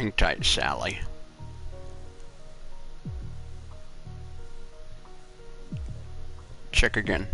Hang tight, Sally. Check again.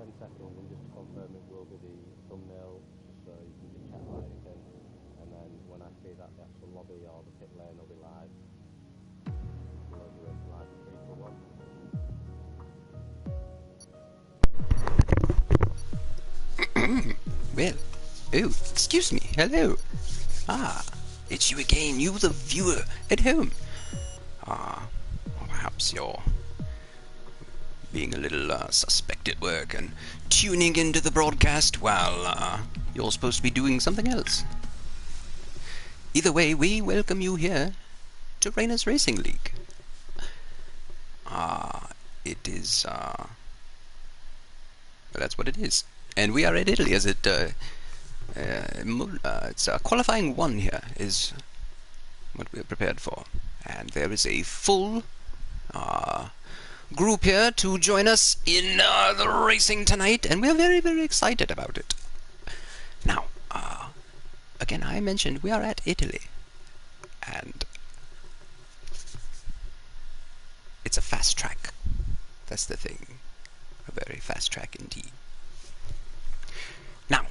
And just to confirm it will be the thumbnail, so you can just check that again. And then when I say that, the actual lobby or the pit lane will be live. We'll do it live in 3 for 1. Well, oh, excuse me, hello. Ah, it's you again, you the viewer at home. Or perhaps you're being a little suspect at work and tuning into the broadcast while you're supposed to be doing something else. Either way, we welcome you here to Rainer's Racing League. It is, well, that's what it is. And we are in Italy, as it, it's qualifying 1 here is what we are prepared for. And there is a full group here to join us in the racing tonight, and we are very, very excited about it. Now, again, I mentioned we are at Italy, and it's a fast track. That's the thing. A very fast track indeed. Now,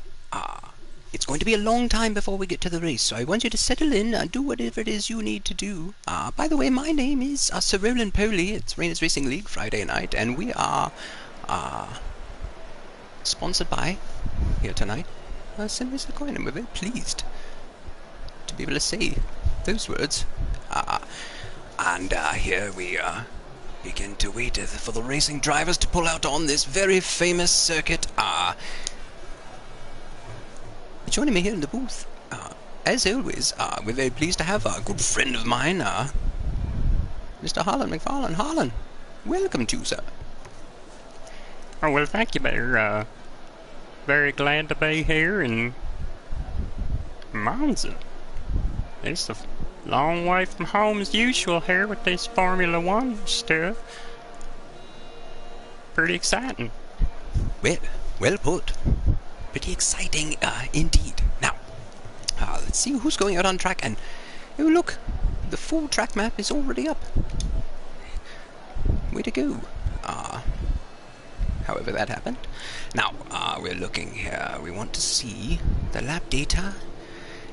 it's going to be a long time before we get to the race, so I want you to settle in and do whatever it is you need to do. By the way, my name is Sir Roland Poley. It's Rainer's Racing League Friday night, and we are sponsored by, here tonight, St. Mr. Coin, and we're very pleased to be able to say those words. And here we begin to wait for the racing drivers to pull out on this very famous circuit. Joining me here in the booth, as always, we're very pleased to have a good friend of mine, Mr. Harlan McFarlane. Harlan, welcome to you, sir. Oh, well, thank you, Bear. Very glad to be here in Monza. It's a long way from home as usual here with this Formula 1 stuff. Pretty exciting. Well put. Pretty exciting, indeed. Now, let's see who's going out on track, and oh look, the full track map is already up. Way to go. However that happened. Now, we're looking here. We want to see the lap data,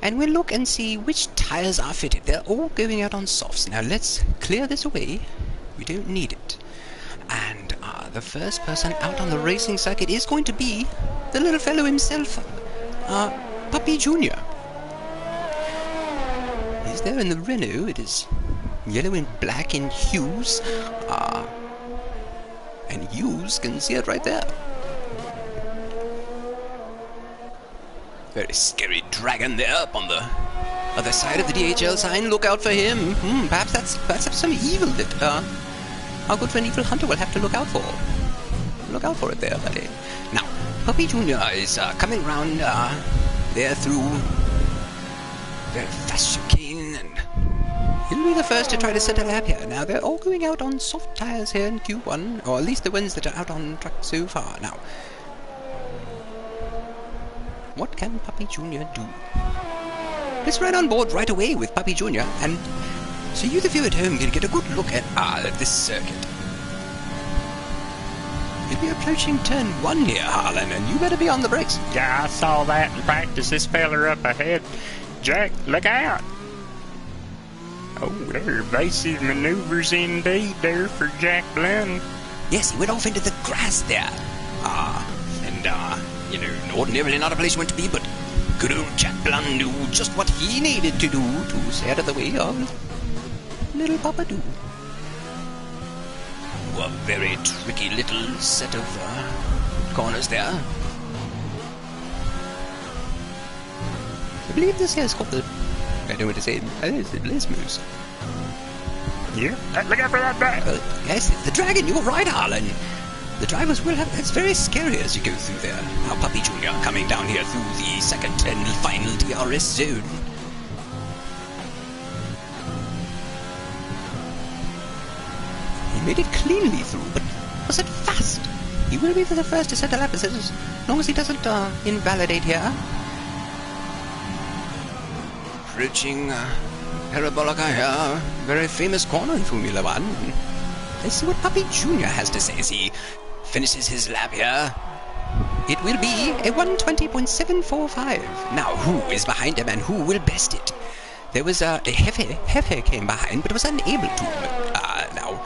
and we'll look and see which tires are fitted. They're all going out on softs. Now let's clear this away. We don't need it. And the first person out on the racing circuit is going to be the little fellow himself, Puppy Jr. He's there in the Renault. It is yellow and black in hues. And you can see it right there. Very scary dragon there up on the other side of the DHL sign. Look out for him. Perhaps that's some evil that our good friend Evil Hunter will have to look out for. Look out for it there, buddy. Now, Puppy Jr. is coming round there through very fast chicane, and he'll be the first to try to set a lap here. Now, they're all going out on soft tires here in Q1, or at least the ones that are out on track so far. Now, what can Puppy Jr. do? Let's ride on board right away with Puppy Jr. and so you, the viewer at home, can get a good look at this circuit. You'll be approaching turn 1 here, Harlan, and you better be on the brakes. Yeah, I saw that in practice. This feller up ahead. Jack, look out! Oh, there are evasive maneuvers indeed there for Jack Blunt. Yes, he went off into the grass there. You know, ordinarily not a place you want to be, but good old Jack Blunt knew just what he needed to do to stay out of the way of little Papa Doo. A very tricky little set of corners there. I believe this here is called the... I don't know what to say. I think it's the Bliss Moose. Yeah, look out for that back. Yes, it's the dragon. You're right, Harlan. The drivers will have... That's very scary as you go through there. Now, Puppy Jr. coming down here through the second and final DRS zone. He made it cleanly through, but was it fast? He will be the first to set a lap as long as he doesn't invalidate here. Approaching Parabolica here, very famous corner in Formula 1. Let's see what Puppy Jr. has to say as he finishes his lap here. It will be a 120.745. Now, who is behind him and who will best it? There was a Hefe came behind, but was unable to. Now,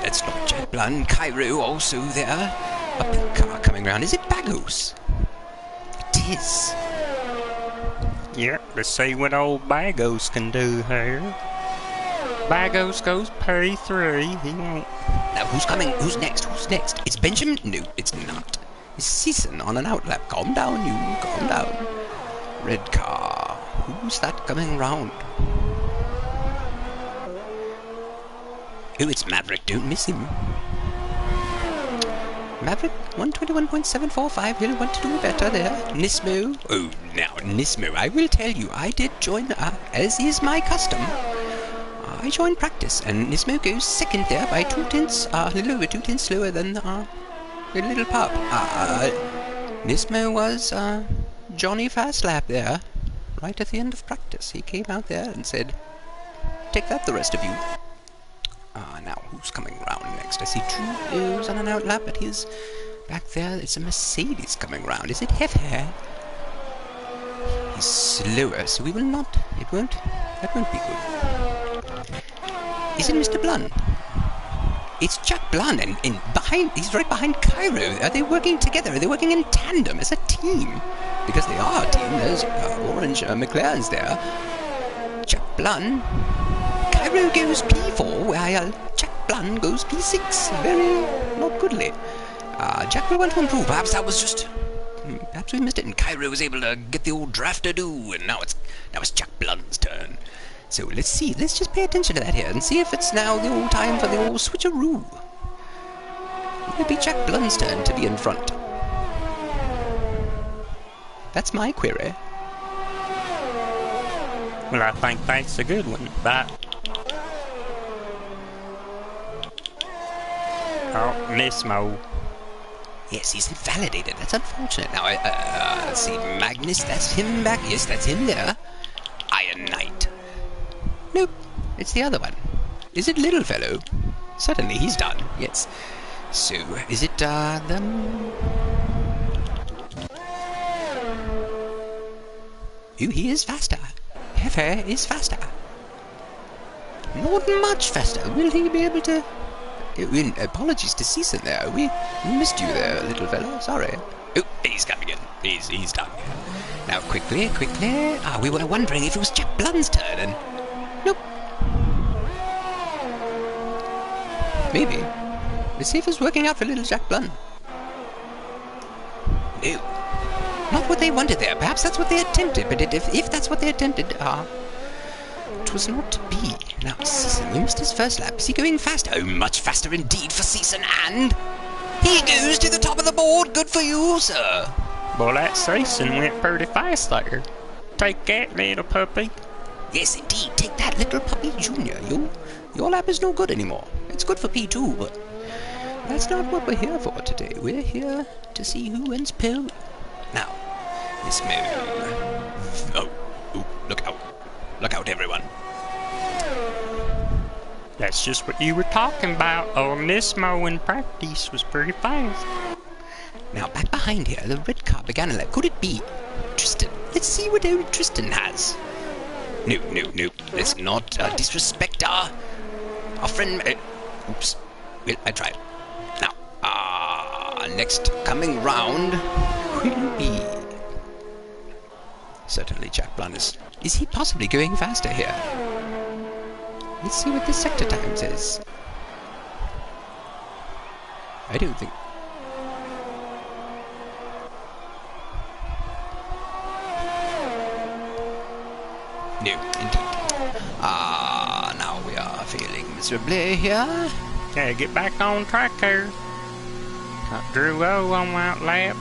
let's look at Jack Blunt. Cairo also there. A pink car coming round. Is it Bagos? It is. Yep, let's see what old Bagos can do here. Bagos goes P3. He won't. Now, who's coming? Who's next? Who's next? It's Benjamin? No, it's not. It's Season on an outlap. Calm down, you. Calm down. Red car. Who's that coming round? Oh, it's Maverick. Don't miss him. Maverick, 121.745. He'll want to do better there. Nismo. Oh, now, Nismo, I will tell you, I did join, as is my custom. I joined practice, and Nismo goes second there by 2 tenths, a little over 2 tenths slower than, the little pup. Nismo was, Johnny Fastlap there. Right at the end of practice, he came out there and said, "Take that, the rest of you." Now, who's coming round next? I see Drew is on an outlap, but he's back there. It's a Mercedes coming round. Is it Hefe? He's slower, so we will not... That won't be good. Is it Mr. Blunt? It's Jack Blunt, and he's right behind Cairo. Are they working together? Are they working in tandem as a team? Because they are a team. There's orange McLaren's there. Jack Blunt. Cairo goes P4, while Jack Blunt goes P6. Very not goodly. Jack will want to improve. Perhaps that was just... Perhaps we missed it, and Cairo was able to get the old drafter do, and now it's Jack Blunt's turn. So let's see. Let's just pay attention to that here and see if it's now the old time for the old switcheroo. It will be Jack Blunt's turn to be in front. That's my query. Well, I think that's a good one, but... Oh, Nismo. Yes, he's invalidated. That's unfortunate. Now, let's see. Magnus, that's him back. Yes, that's him there. Iron Knight. Nope, it's the other one. Is it Little Fellow? Certainly, he's done. Yes. So, is it, them? Oh, he is faster. however, is faster. Not much faster. Will he be able to... apologies to Season there. We missed you there, little fella. Sorry. Oh, he's coming in. He's done. Now, quickly. We were wondering if it was Jack Blunt's turn, and... Nope. Maybe. Let's see if it's working out for little Jack Blunt. No. Not what they wanted there. Perhaps that's what they attempted, but if that's what they attempted, it was not to be. Now, Season, we missed his first lap. Is he going faster? Oh, much faster indeed for Season, and... he goes to the top of the board. Good for you, sir. Well, that Season went pretty fast there. Take that, little puppy. Yes, indeed. Take that, little puppy, Junior. Your lap is no good anymore. It's good for P2, but that's not what we're here for today. We're here to see who wins pole. Now, let's move. Oh, look out. Look out, everyone. That's just what you were talking about. On this mowing practice was pretty fast. Now, back behind here, the red car began a lap. Could it be Tristan? Let's see what old Tristan has. No. Let's not disrespect our friend. Oops. Well, I tried. Now, next coming round will be... certainly Jack Blunt is he possibly going faster here? Let's see what the sector time says. I don't think... no, indeed. Now we are failing miserably here. Yeah, get back on track there. Got Drew O on that lap.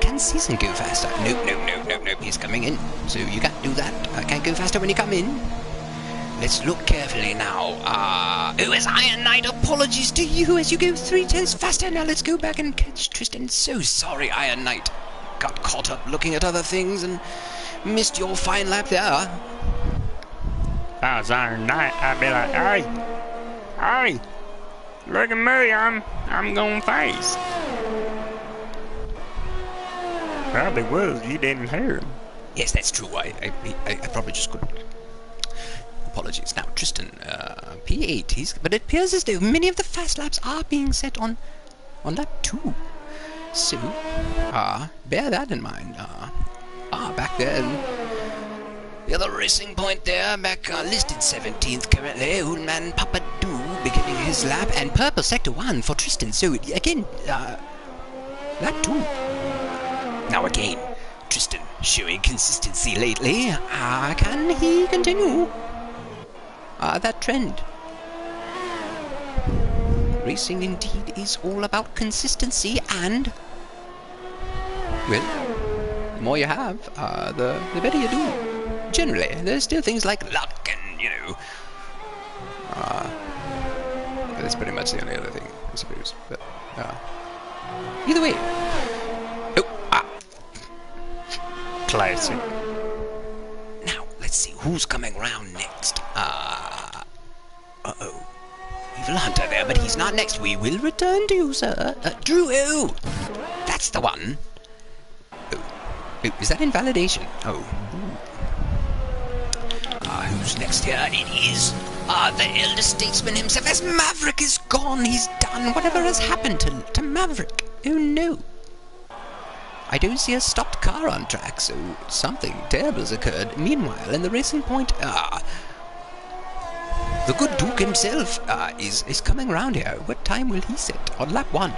Can Season go faster? Nope. He's coming in. So you can't do that. I can't go faster when you come in. Let's look carefully now. As Iron Knight, apologies to you as you go 3/10 faster. Now let's go back and catch Tristan. So sorry, Iron Knight. Got caught up looking at other things and missed your fine lap there. If I was Iron Knight, I'd be like, hey, look at me, I'm going fast. Probably was, you didn't hear him. Yes, that's true. I probably just couldn't. Apologies. Now, Tristan, P8, but it appears as though many of the fast laps are being set on lap 2. So, bear that in mind. Back there, the other racing point there, back listed 17th currently, Old Man Papa Doo beginning his lap, and purple sector 1 for Tristan. So, again, lap 2. Now again, Tristan showing consistency lately. Can he continue that trend? Racing indeed is all about consistency, and well, the more you have, the better you do. Generally, there's still things like luck and, that's pretty much the only other thing, I suppose. But either way. Classic. Now, let's see who's coming round next. Evil Hunter there, but he's not next. We will return to you, sir. Drew O! That's the one. Oh, is that invalidation? Oh. Who's next here? It is, the elder statesman himself. As Maverick is gone, he's done. Whatever has happened to Maverick? Oh, no. I don't see a stopped car on track, so something terrible has occurred. Meanwhile, in the racing point, the good Duke himself is coming round here. What time will he set? On lap 1.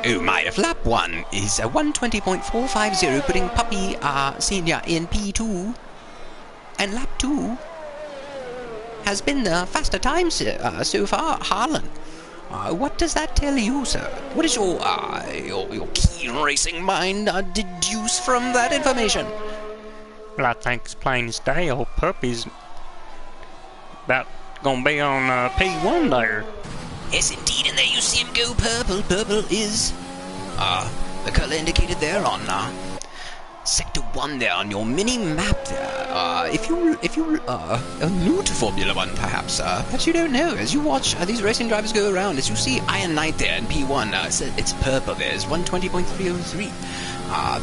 Oh my, if lap 1 is a 120.450, putting Puppy Senior in P2, and lap 2 has been the faster time so far, Harlan. What does that tell you, sir? What is your keen racing mind deduce from that information? Well, I think it's plain as day. Old Puppy's about gonna be on P1 there. Yes, indeed, and there you see him go purple. Purple is the colour indicated there on Sector 1 there on your mini map there. If you are new to Formula 1 perhaps, perhaps you don't know, as you watch these racing drivers go around, as you see Iron Knight there in P1, it's purple there, it's 120.303.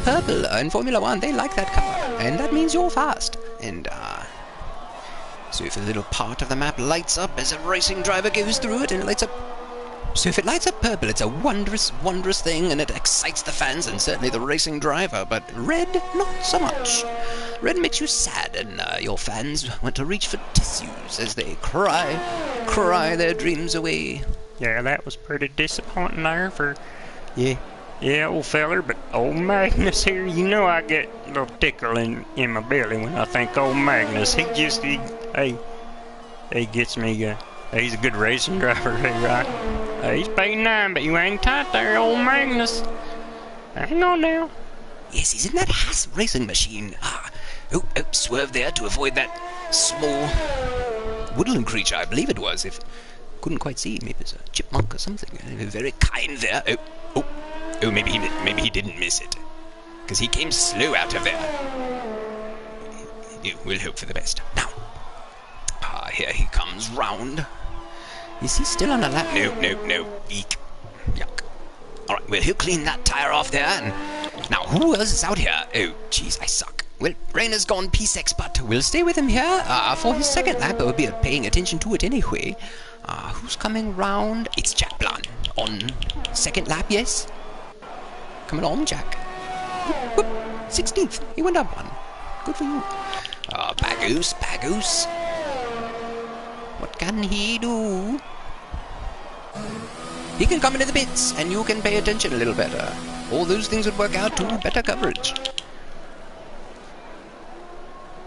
Purple in Formula 1, they like that color, and that means you're fast. And so if a little part of the map lights up as a racing driver goes through it, and it lights up. So if it lights up purple, it's a wondrous, wondrous thing, and it excites the fans and certainly the racing driver, but red, not so much. Red makes you sad, and your fans want to reach for tissues as they cry their dreams away. Yeah, that was pretty disappointing there for... Yeah, old feller, but old Magnus here, you know I get a little tickle in my belly when I think old Magnus. He gets me, he's a good racing driver, right? He's paying 9, but you ain't tight there, old Magnus. Hang on now. Yes, he's in that Haas racing machine. Swerve there to avoid that small woodland creature, I believe it was. If couldn't quite see, maybe it's a chipmunk or something. Very kind there. Maybe he didn't miss it, because he came slow out of there. We'll hope for the best. Now, here he comes round. Is he still on a lap? No. Eek. Yuck. Alright, well, he'll clean that tire off there, and now, who else is out here? Oh, jeez, I suck. Well, Rainer's gone P6, but we'll stay with him here for his second lap. We'll be paying attention to it anyway. Who's coming round? It's Jack Blan on second lap, yes? Coming on, Jack. Whoop, 16th. He went up one. Good for you. Bagoose. What can he do? He can come into the pits, and you can pay attention a little better. All those things would work out to better coverage.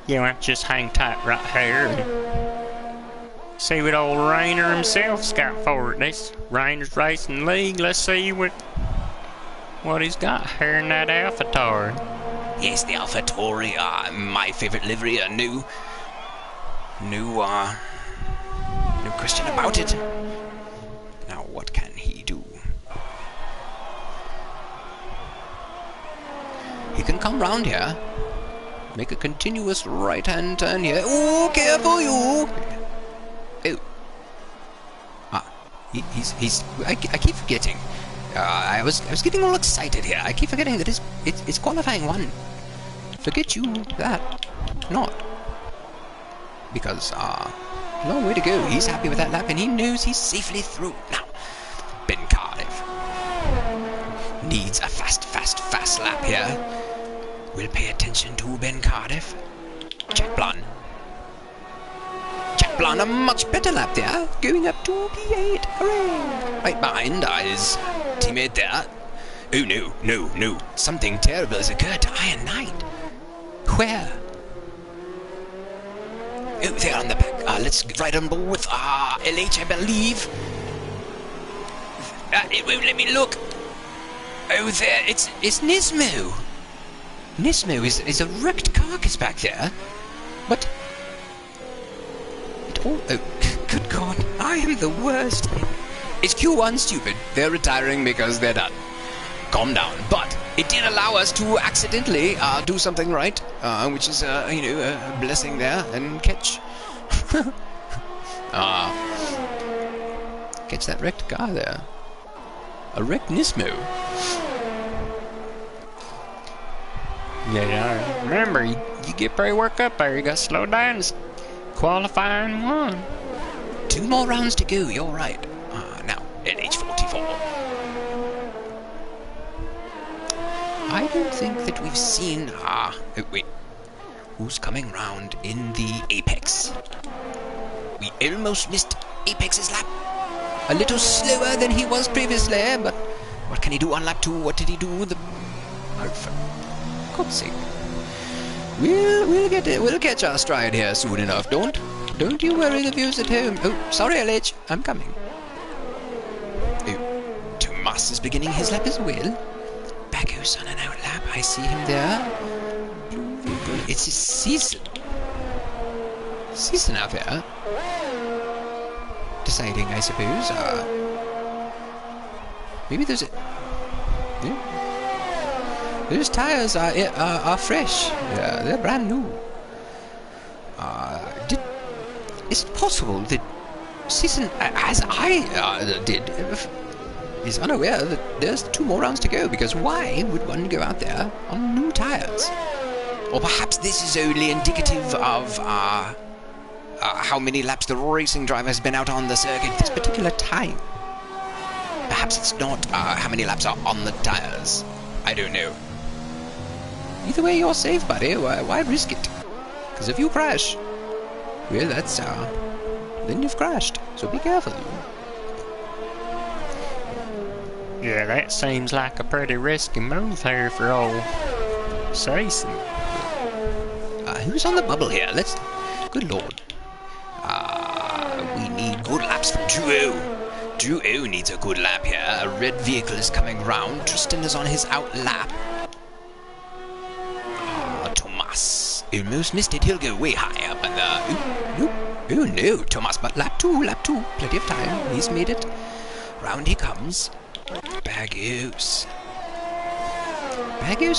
Yeah, well, just hang tight right here and see what old Rainer himself's got for it. This Rainer's Racing League. Let's see what he's got here in that AlphaTauri. Yes, the AlphaTauri, my favorite livery, no question about it. Now, what can he do? He can come round here, make a continuous right-hand turn here. Oh, careful you! Oh. I keep forgetting. I was getting all excited here. I keep forgetting that it's qualifying 1. Forget you that. Not. Because, long way to go. He's happy with that lap, and he knows he's safely through. Now, Ben Cardiff needs a fast lap here. We'll pay attention to Ben Cardiff. Jack Blan, a much better lap there, going up to P8. Hooray! Right behind his teammate there. Oh no. Something terrible has occurred to Iron Knight. Where? Oh, there on the back. Let's get right on board with LH, I believe. It won't let me look. Oh, there, it's Nismo. Nismo is a wrecked carcass back there. But oh, good God, I am the worst. It's Q1 stupid. They're retiring because they're done. Calm down. But it did allow us to accidentally do something right, which is a blessing there, and catch catch that wrecked car there. A wrecked Nismo. Yeah, remember, you get pretty worked up there. You got to slow down. It's qualifying 1. 2 more rounds to go, you're right. Now, LH44. I don't think that we've seen... oh, wait. Who's coming round in the Apex? We almost missed Apex's lap. A little slower than he was previously, but what can he do on lap 2? What did he do? For God's sake. We'll catch our stride here soon enough. Don't you worry, the viewers at home. Oh, sorry, LH. I'm coming. Oh, Tomas is beginning his lap as well. Bago's on an out lap. I see him there. It's his season. Season out there. Deciding, I suppose. Maybe there's a... Those tires are fresh. Yeah, they're brand new. Is it possible that Season, as I did, is unaware that there's 2 more rounds to go? Because why would one go out there on new tires? Or perhaps this is only indicative of how many laps the racing driver has been out on the circuit this particular time. Perhaps it's not how many laps are on the tires. I don't know. Either way, you're safe, buddy. Why risk it? Because if you crash, well, that's then you've crashed. So be careful. Yeah, that seems like a pretty risky move here for old Jason. Who's on the bubble here? Let's. Good lord. We need good laps from Drew. Drew needs a good lap here. A red vehicle is coming round. Tristan is on his out lap. Thomas almost missed it. He'll go way high up. And oh no, Thomas. But lap two. Plenty of time. He's made it. Round he comes. Baggos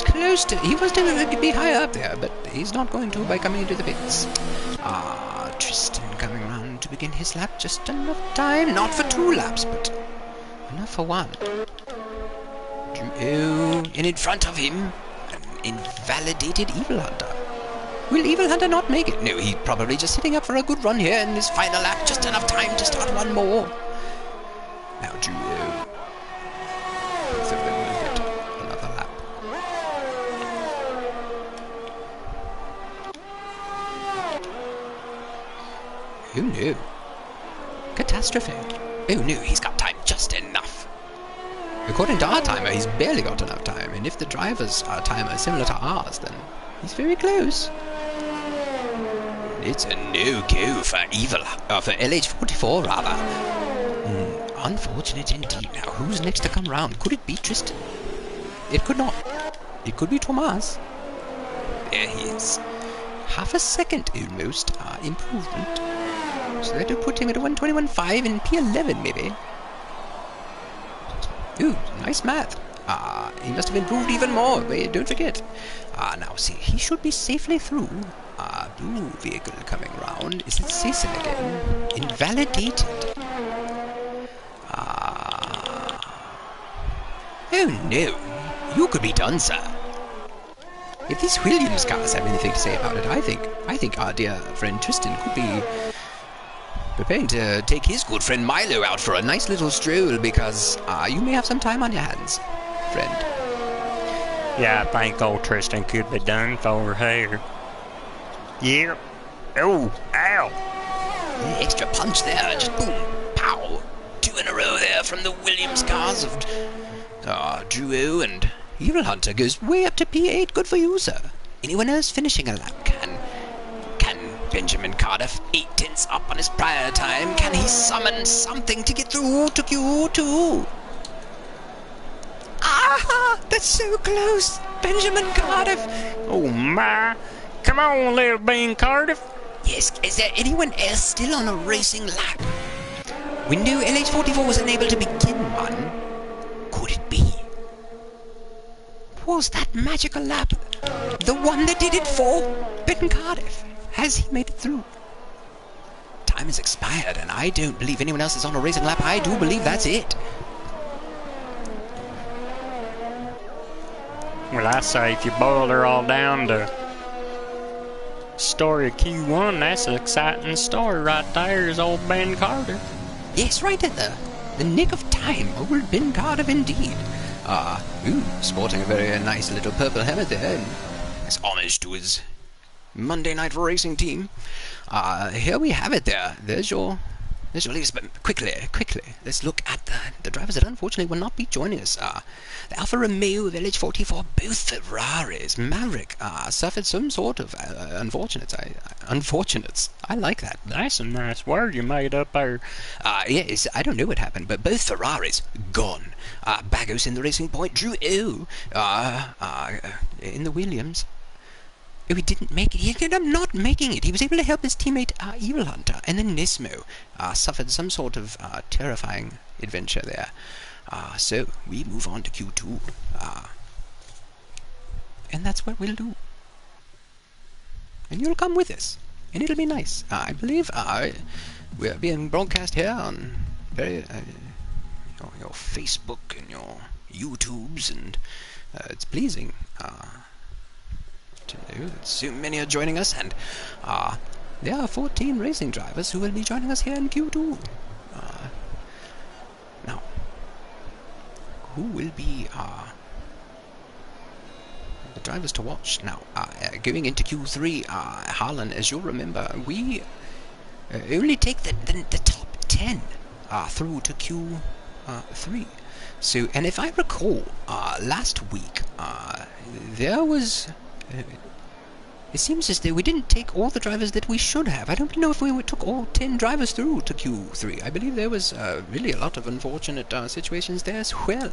close to... He was going to be high up there, but he's not going to by coming into the pits. Tristan coming round to begin his lap. Just enough time. Not for 2 laps, but enough for 1. And in front of him, an invalidated Evil Hunter. Will Evil Hunter not make it? No, he's probably just sitting up for a good run here in his final lap. Just enough time to start 1 more. Now Drew. Both of them will get another lap. Oh no. Catastrophe. Oh no, he's got time just enough. According to our timer, he's barely got enough time, and if the driver's timer is similar to ours, then he's very close. It's a no-go for for LH44 rather. Unfortunate indeed. Now, who's next to come round? Could it be Tristan? It could not. It could be Thomas. There he is. Half a second almost improvement. So that would put him at 121.5 in P11 maybe. Ooh, nice math. He must have improved even more. Wait, don't forget. Now see, he should be safely through. Blue vehicle coming round. Is it Cecil again? Invalidated. Oh no, you could be done, sir. If these Williams cars have anything to say about it, I think our dear friend Tristan could be preparing to take his good friend Milo out for a nice little stroll, because you may have some time on your hands, friend. Yeah, I think old Tristan could be done for here. Yeah. Oh, ow. Extra punch there, just boom, pow. 2 in a row there from the Williams cars of Drew and Evil Hunter goes way up to P8. Good for you, sir. Anyone else finishing a lap? Can Benjamin Cardiff 8/10 up on his prior time? Can he summon something to get through to Q2? That's so close. Benjamin Cardiff. Oh my. Come on, little Bean Cardiff. Yes, is there anyone else still on a racing lap? Window LH44 was unable to begin one. Could it be? Was that magical lap the one that did it for Ben Cardiff? Has he made it through? Time has expired, and I don't believe anyone else is on a racing lap. I do believe that's it. Well, I say if you boil her all down to story of Q1, that's an exciting story right there, is old Ben Carter. Yes, right at the nick of time. Old Ben Cardiff indeed. Sporting a very nice little purple helmet there. It's homage to his Monday Night Racing team. Here we have it there. There's your latest. But quickly, let's look at the drivers that unfortunately will not be joining us. The Alfa Romeo of LH44, both Ferraris. Maverick suffered some sort of unfortunates. I like that. That's a nice word you made up there. Yes, I don't know what happened, but both Ferraris gone. Baggos in the Racing Point. Drew in the Williams. Oh, he didn't make it. He ended up not making it. He was able to help his teammate Evil Hunter, and then Nismo suffered some sort of terrifying adventure there. So we move on to Q2. and that's what we'll do. And you'll come with us, and it'll be nice. I believe we're being broadcast here on your Facebook and your YouTubes, and it's pleasing to know that so many are joining us, and there are 14 racing drivers who will be joining us here in Q2. Now, who will be the drivers to watch? Now, going into Q3, Harlan, as you'll remember, we only take the top 10 through to Q3. So, and if I recall, last week, there was... it seems as though we didn't take all the drivers that we should have. I don't know if we took all 10 drivers through to Q3. I believe there was really a lot of unfortunate situations there as well.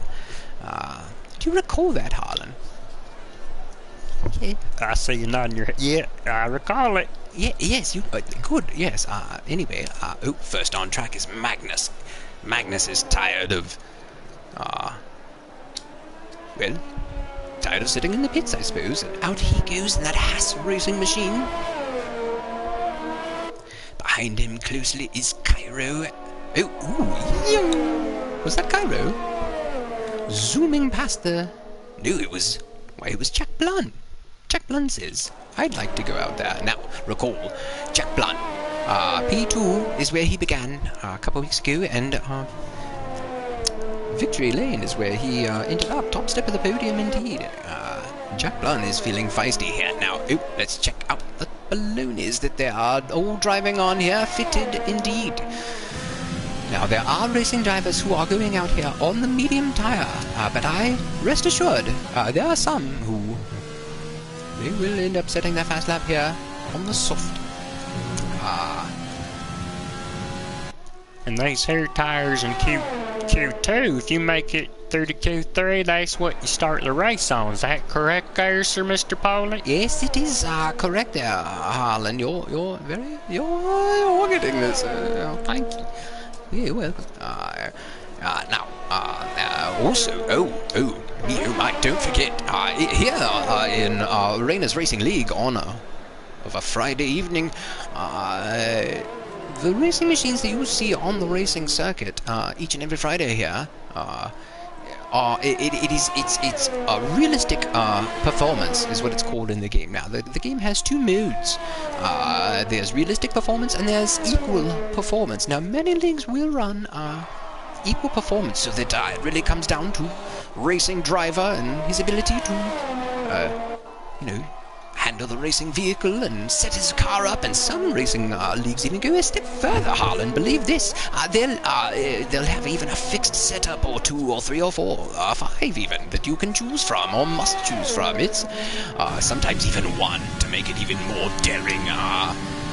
Do you recall that, Harlan? Yeah. I see you nodding your head. Yeah, I recall it. Yeah, yes, you good. Yes. Anyway, first on track is Magnus. Magnus is tired of tired of sitting in the pits, I suppose. And out he goes in that Haas racing machine. Behind him closely is Cairo. Was that Cairo? Zooming past the... No, it was Jack Blunt. Jack Blunt says, I'd like to go out there. Now, recall, Jack Blunt, P2 is where he began a couple of weeks ago, and Victory Lane is where he ended up. Top step of the podium indeed. Jack Blunt is feeling feisty here. Now, let's check out the balloonies that they are all driving on here. Fitted indeed. Now, there are racing drivers who are going out here on the medium tire, but rest assured, there are some who they will end up setting their fast lap here on the soft. And these here tires in Q2, if you make it through to Q3, that's what you start the race on. Is that correct there, Sir Mr. Polly? Yes, it is correct there, Harlan. You're getting this. Thank you. Yeah, well, also, Mike, don't forget, here in Rayner's Racing League on of a Friday evening, the racing machines that you see on the racing circuit each and every Friday here, it's a realistic performance is what it's called in the game. Now, the game has two modes. There's realistic performance and there's equal performance. Now, many leagues will run equal performance, so that it really comes down to racing driver and his ability to, handle the racing vehicle and set his car up. And some racing leagues even go a step further, Harlan. Believe this, they'll have even a fixed setup or 2 or 3 or 4 or 5 even that you can choose from or must choose from. It's sometimes even 1 to make it even more daring.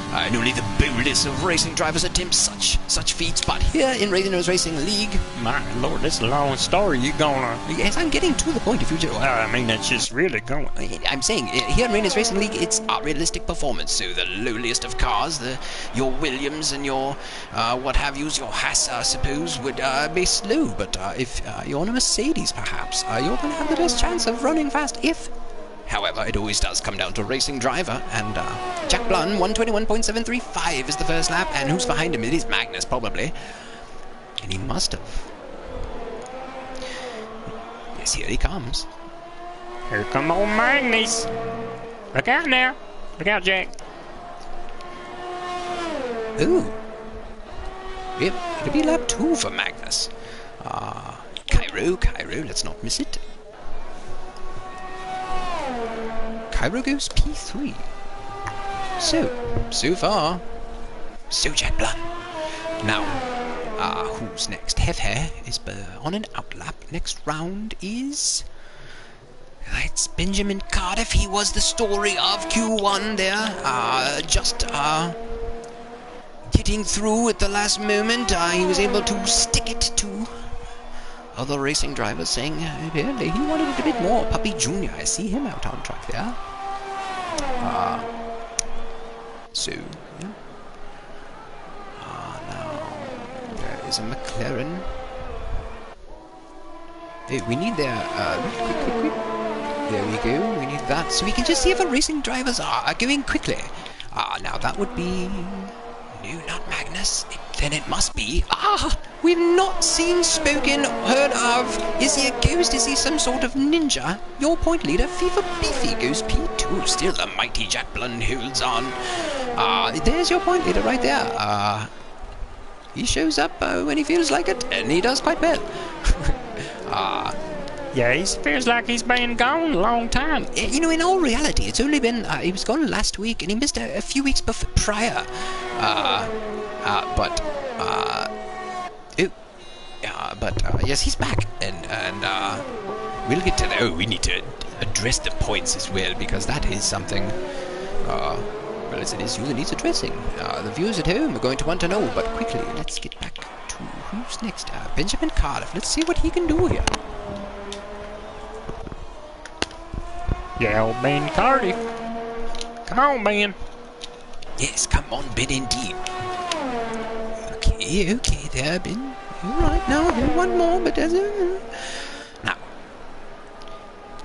And only the boldest of racing drivers attempt such feats. But here in Rayner's Racing League, my lord, this is a long story. You gonna? Yes, I'm getting to the point. If you just, I mean, that's just really going. I'm saying here in Rayner's Racing League, it's a realistic performance. So the lowliest of cars, your Williams and your what have yous, your Haas, I suppose, would be slow. But if you're on a Mercedes, perhaps you're going to have the best chance of running fast. However, it always does come down to racing driver, and Jack Blunt, 121.735 is the first lap, and who's behind him? It is Magnus, probably. And he must have. Yes, here he comes. Here come old Magnus. Look out now. Look out, Jack. Ooh. Yep, it'll be lap 2 for Magnus. Cairo, let's not miss it. Cairo goes P3. So far, Jack Blunt. Now, who's next? Hefher is on an outlap. Next round is... It's Benjamin Cardiff. He was the story of Q1 there. Just getting through at the last moment. He was able to stick it to other racing drivers, saying apparently he wanted it a bit more. Puppy Jr., I see him out on track there. Now there is a McLaren. Hey, we need their quick. There we go. We need that so we can just see if our racing drivers are going quickly. Now that would be... No, not Magnus. Then it must be... We've not seen, spoken, heard of. Is he a ghost? Is he some sort of ninja? Your point leader, FIFA Beefy, goes P2. Still the mighty Jack Blund holds on. There's your point leader right there. He shows up when he feels like it, and he does quite well. Yeah, he feels like he's been gone a long time. You know, in all reality, it's only been... he was gone last week, and he missed a few weeks prior. Yes, he's back, and we'll get to the... we need to address the points as well, because that is something... well, it's an issue that needs addressing. The viewers at home are going to want to know, but quickly, let's get back to who's next. Benjamin Cardiff. Let's see what he can do here. Yeah, old Ben Cardiff. Come on, Ben. Yes, come on, Ben, indeed. Okay, there, Ben. All right, now, one more, but there's a... Now.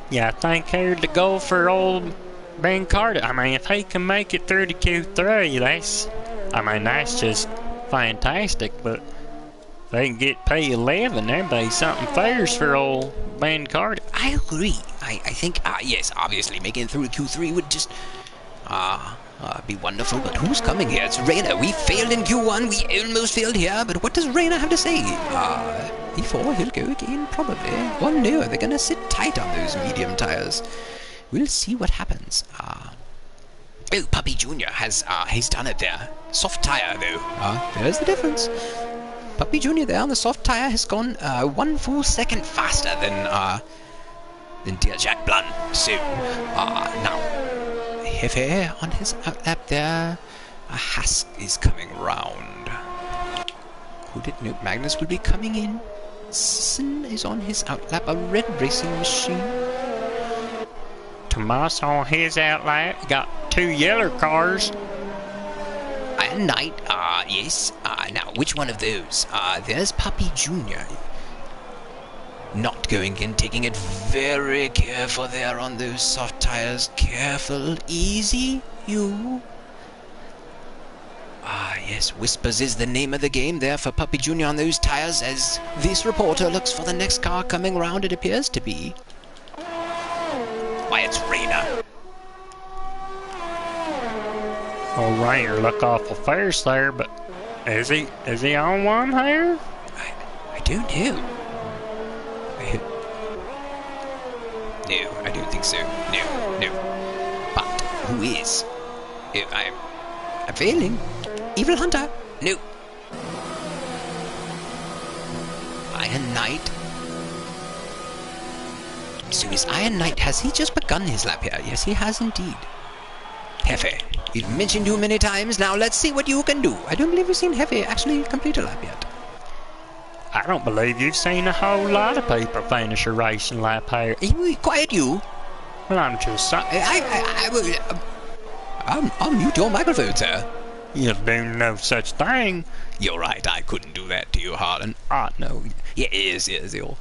Yeah, I think here to go for old Ben Cardiff. I mean, if he can make it through to Q3, that's just fantastic, but if they can get P11, there'd be something fierce for old Ben Cardiff. I agree. I think, yes, obviously making it through Q3 would just, be wonderful, but who's coming here? It's Rayner. We failed in Q1, we almost failed here, but what does Rayner have to say? E4, he'll go again, probably. Oh no, they're gonna sit tight on those medium tires. We'll see what happens. Oh, Puppy Jr. he's done it there. Soft tire, though. There's the difference. Puppy Jr. there on the soft tire has gone 1 full second faster than dear Jack Blund. So, now, Hefe on his outlap there. A Hask is coming round. Could it? No, Magnus will be coming in. Sisson is on his outlap, a red racing machine. Tomas on his outlap, got 2 yellow cars. Iron Knight, yes. Now, which one of those? There's Puppy Jr. Not going in, taking it very careful there on those soft tires. Careful, easy, you. Yes, Whispers is the name of the game there for Puppy Jr. on those tires, as this reporter looks for the next car coming round, it appears to be. Why, it's Rayner. Oh, Rayner look awful fierce there, but is he on one here? I don't know. No, I don't think so. No. But who is? I'm failing. Evil Hunter. No. Iron Knight. So is Iron Knight, has he just begun his lap here? Yes, he has indeed. Hefe. We've mentioned you many times, now let's see what you can do. I don't believe we've seen Hefe actually complete a lap yet. I don't believe you've seen a whole lot of people finish a racing lap here. Quiet you. Well, I'm just... I'll mute your microphone, sir. You do no such thing. You're right, I couldn't do that to you, Harlan. No. Yes, you're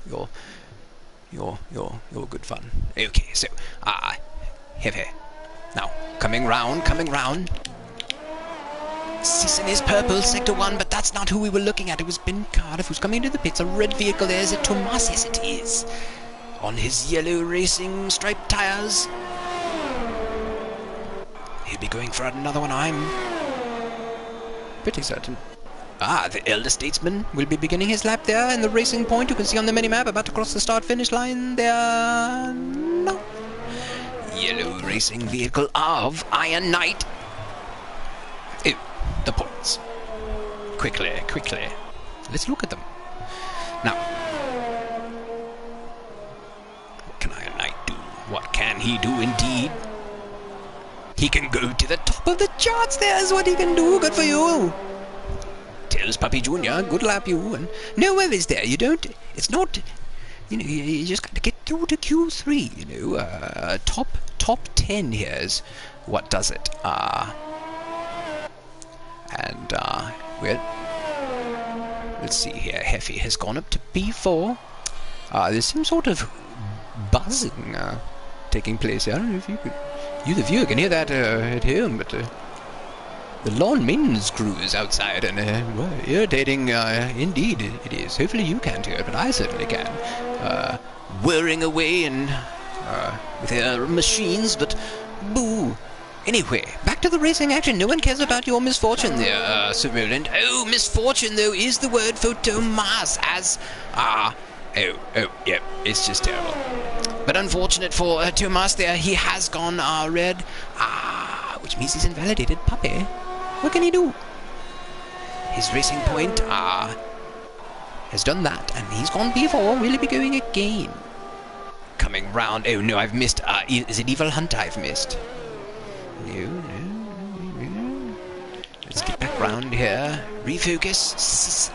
good fun. Okay, so, Hefe. Now, coming round. Sisson is purple, sector 1, but that's not who we were looking at. It was Ben Cardiff who's coming into the pits. A red vehicle there. Is it Tomas? Yes, it is. On his yellow racing striped tires. He'll be going for another one, I'm pretty certain. The elder statesman will be beginning his lap there in the racing point. You can see on the minimap about to cross the start-finish line there. No. Yellow racing vehicle of Iron Knight. Oh, the points. Quickly. Let's look at them. Now, what can Iron Knight do? What can he do indeed? He can go to the top of the charts. There's what he can do. Good for you. Tells Puppy Jr. Good lap, you. And no worries there. You don't... It's not... you just got to get through to Q3, top 10 here's what does it. Well, let's see here. Hefe has gone up to B4. There's some sort of buzzing taking place here. I don't know if you the viewer can hear that at home, but the lawn maintenance crew is outside, and well, irritating indeed it is. Hopefully you can't hear it, but I certainly can. Whirring away and with their machines, but boo. Anyway, back to the racing action. No one cares about your misfortune there, Sir Roland. Oh, misfortune, though, is the word for Tomas, as... yeah, it's just terrible. But unfortunate for Tomas there, he has gone red. Which means he's invalidated. Puppy, what can he do? His racing point has done that, and he's gone P4. Will he be going again? Coming round. Oh, no, I've missed. Is it Evil Hunter I've missed? No. Let's get back round here. Refocus.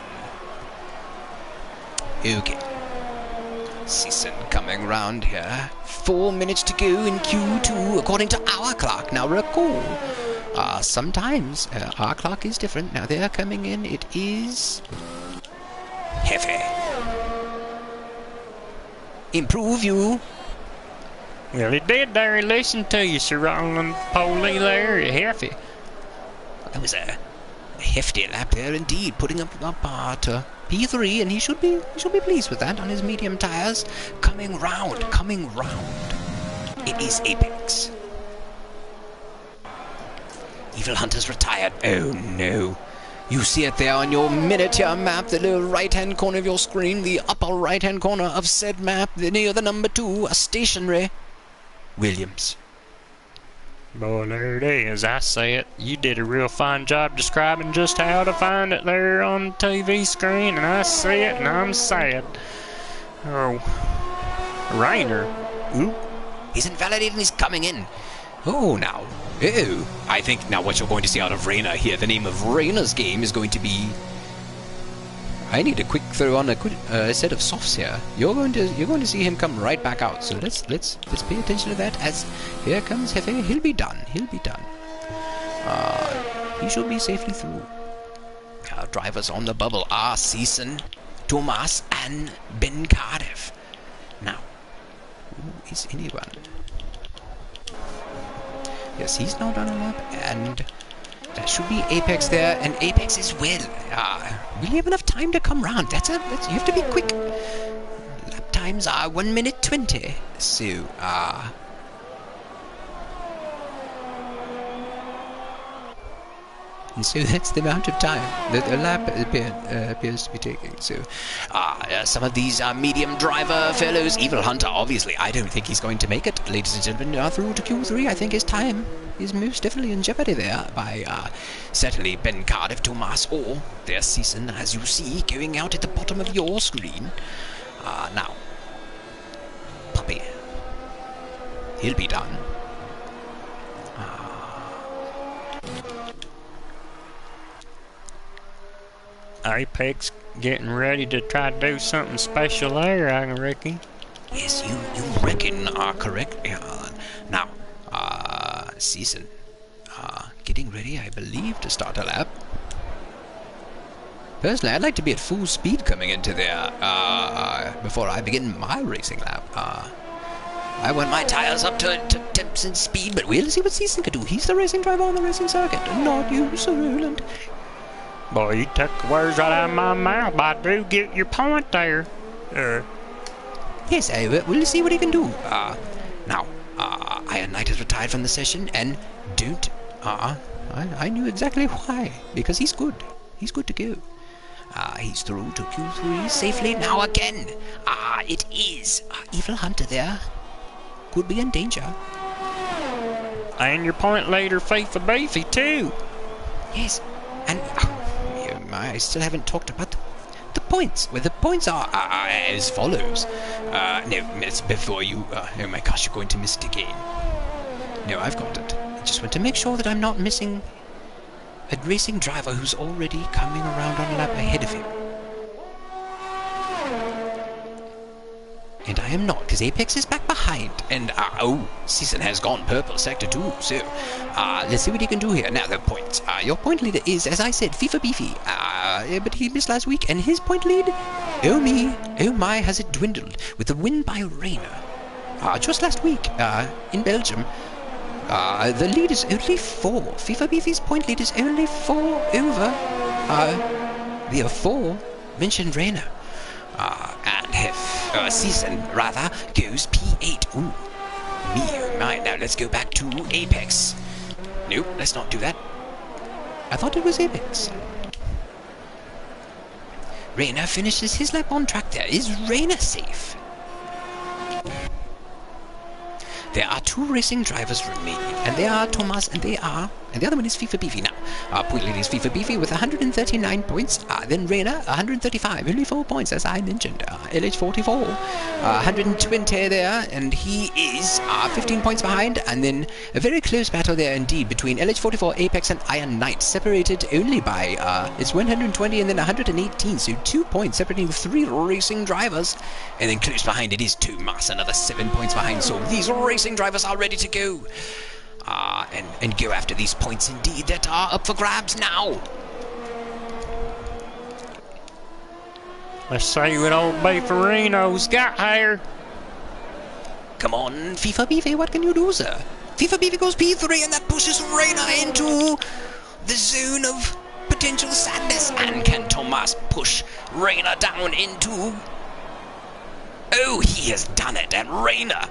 Okay. Season coming round here. 4 minutes to go in Q2 according to our clock. Now recall, sometimes our clock is different. Now they're coming in. It is heavy. Improve you. Well, he did there. He listened to you, Sir Roland Poley there. Hefty. That was a hefty lap there indeed, putting up to P3, and he should be pleased with that on his medium tires. Coming round. It is Apex. Evil Hunter's retired. Oh no. You see it there on your miniature map, the little right-hand corner of your screen, the upper right-hand corner of said map, near the number 2, a stationary Williams. Boy, there it is. I say it. You did a real fine job describing just how to find it there on the TV screen, and I see it, and I'm sad. Oh. Rainer. Ooh. He's invalidated and he's coming in. Oh, now. Oh. I think now what you're going to see out of Rainer here, the name of Rainer's game is going to be... I need a quick throw on a set of softs here. You're going to see him come right back out. So let's pay attention to that. As here comes Hefe. He'll be done. He should be safely through. Our drivers on the bubble are Season, Tomas, and Ben Cardiff. Now, who is anyone? Yes, he's now done a lap, and that should be Apex there, and Apex as well. Will he have enough time to come round? You have to be quick. Lap times are 1 minute 20. So, and so that's the amount of time that a lap appears to be taking. So, some of these medium driver fellows, Evil Hunter, obviously, I don't think he's going to make it. Ladies and gentlemen, through to Q3, I think his time is most definitely in jeopardy there by certainly Ben Cardiff, Tomas, or their Season, as you see, going out at the bottom of your screen. Now, Puppy, he'll be done. Apex getting ready to try to do something special there, I reckon. Yes, you reckon are correct. Now, Season, getting ready, I believe, to start a lap. Personally, I'd like to be at full speed coming into there before I begin my racing lap. I want my tires up to temps and speed, but we'll see what Season can do. He's the racing driver on the racing circuit, and not you, Sir Roland. Boy, you took the words right out of my mouth, but I do get your point there. Yes, we'll see what he can do. Now, Iron Knight has retired from the session, and don't... I knew exactly why. Because he's good. He's good to go. He's through to Q3 safely. Now again, it is Evil Hunter there. Could be in danger. And your point later, Faithful Beefy, too. Yes, and... I still haven't talked about the points. Well, the points are as follows. No, it's before you... oh my gosh, you're going to miss it again. No, I've got it. I just want to make sure that I'm not missing a racing driver who's already coming around on a lap ahead of him. And I am not, because Apex is back behind. And, Season has gone purple, sector 2. So, let's see what he can do here. Now, the points. Your point leader is, as I said, FIFA Beefy. But he missed last week, and his point lead, oh me, oh my, has it dwindled. With the win by Rainer. just last week, in Belgium, the lead is only 4. FIFA Beefy's point lead is only 4 over the 4 mentioned Reina. And her season, rather, goes P8. Ooh, me oh my. Now let's go back to Apex. Nope, let's not do that. I thought it was Apex. Reina finishes his lap on track there. Is Reina safe? There are 2 racing drivers remaining, and they are Thomas and the other one is FIFA Beefy now. Point lead is FIFA Beefy with 139 points, then Reina 135, only 4 points as I mentioned. LH44, 120 there, and he is 15 points behind, and then a very close battle there indeed between LH44, Apex and Iron Knight, separated only by, it's 120 and then 118, so 2 points separating 3 racing drivers, and then close behind it is Thomas, another 7 points behind, so these racing drivers are ready to go. And go after these points indeed that are up for grabs now. Let's see what old Beefarino's got here. Come on, FIFA Beefy, what can you do, sir? FIFA Beefy goes P3 and that pushes Reina into the zone of potential sadness. And can Thomas push Reina down into... Oh, he has done it, and Reina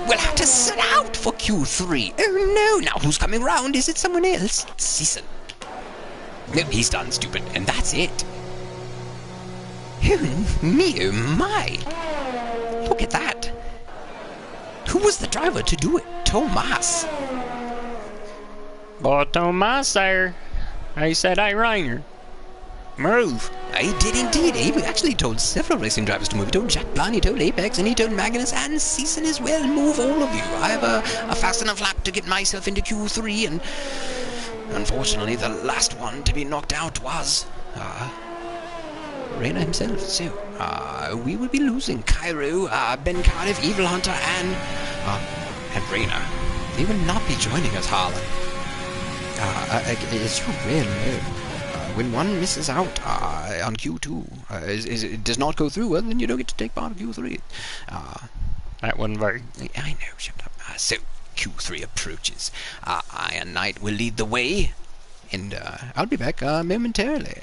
will have to sit out for Q3. Oh no, now who's coming round? Is it someone else? Season. No, he's done, stupid, and that's it. Oh, me, oh my. Look at that. Who was the driver to do it? Thomas. Boy, Thomas there. He said, hey, Rainer, move. He did indeed. He actually told several racing drivers to move. He told Jack Blanc, he told Apex, and he told Magnus and Season as well. Move, all of you. I have a fast enough lap to get myself into Q3, and unfortunately the last one to be knocked out was Reina himself. So we will be losing Cairo, Ben Cardiff, Evil Hunter, and Reina. They will not be joining us, Harlan. As you well know, when one misses out on Q2, it does not go through, well, then you don't get to take part of Q3. That wasn't very... I know, shut up. So, Q3 approaches. Iron Knight will lead the way, and I'll be back momentarily.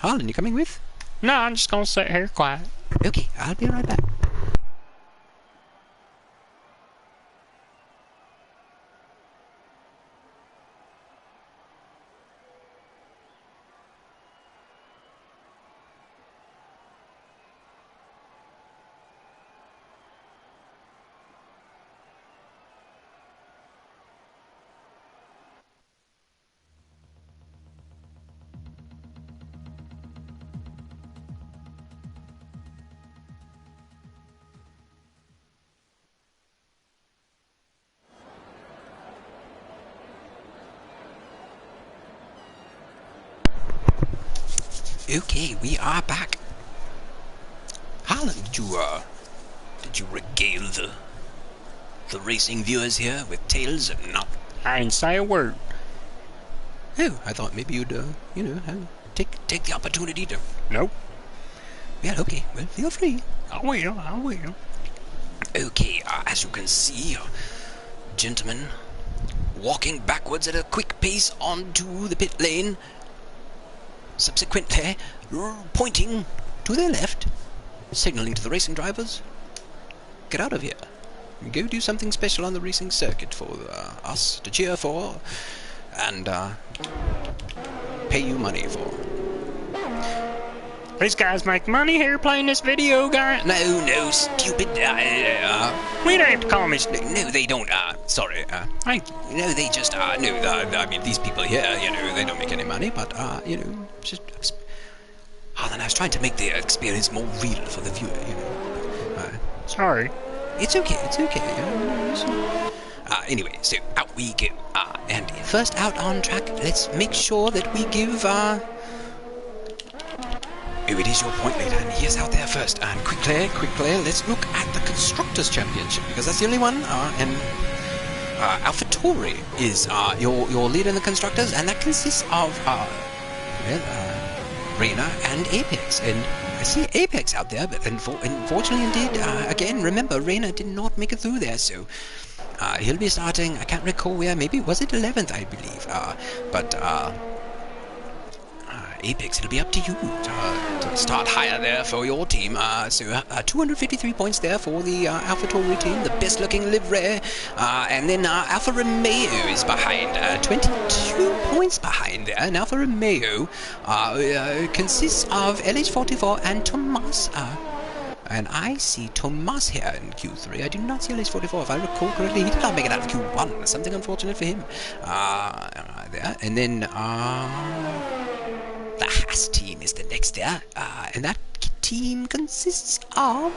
Harlan, you coming with? No, I'm just gonna sit here quiet. Okay, I'll be right back. Okay, we are back. Harlan, did you regale the racing viewers here with tales of not? I didn't say a word. Oh, I thought maybe you'd, take the opportunity to. Nope. Well, okay. Well, feel free. I will. Okay, as you can see, gentlemen, walking backwards at a quick pace onto the pit lane. Subsequently, pointing to their left, signaling to the racing drivers, get out of here. Go do something special on the racing circuit for us to cheer for and pay you money for. These guys make money here playing this video, guy. No, stupid. We don't have to call me. No, they don't. Sorry. Thank you. No, they just. No, I mean, these people here, they don't make any money, but, just. Harlan, I was trying to make the experience more real for the viewer, Sorry. It's okay. Anyway, so out we go. And first out on track, let's make sure that we give, Oh, it is your point leader, and he is out there first. And quickly, let's look at the Constructors' Championship, because that's the only one. And AlphaTauri is your leader in the Constructors, and that consists of, Reina and Apex. And I see Apex out there, but unfortunately indeed, again, remember, Reyna did not make it through there, so he'll be starting, I can't recall where, maybe, was it 11th, I believe, but Apex, it'll be up to you to start higher there for your team. So 253 points there for the AlphaTauri team, the best looking livery. And then Alfa Romeo is behind, 22 points behind there. And Alfa Romeo consists of LH44 and Tomas. And I see Tomas here in Q3. I do not see LH44. If I recall correctly, he did not make it out of Q1. Something unfortunate for him. There. And then the Haas team is the next there, and that team consists of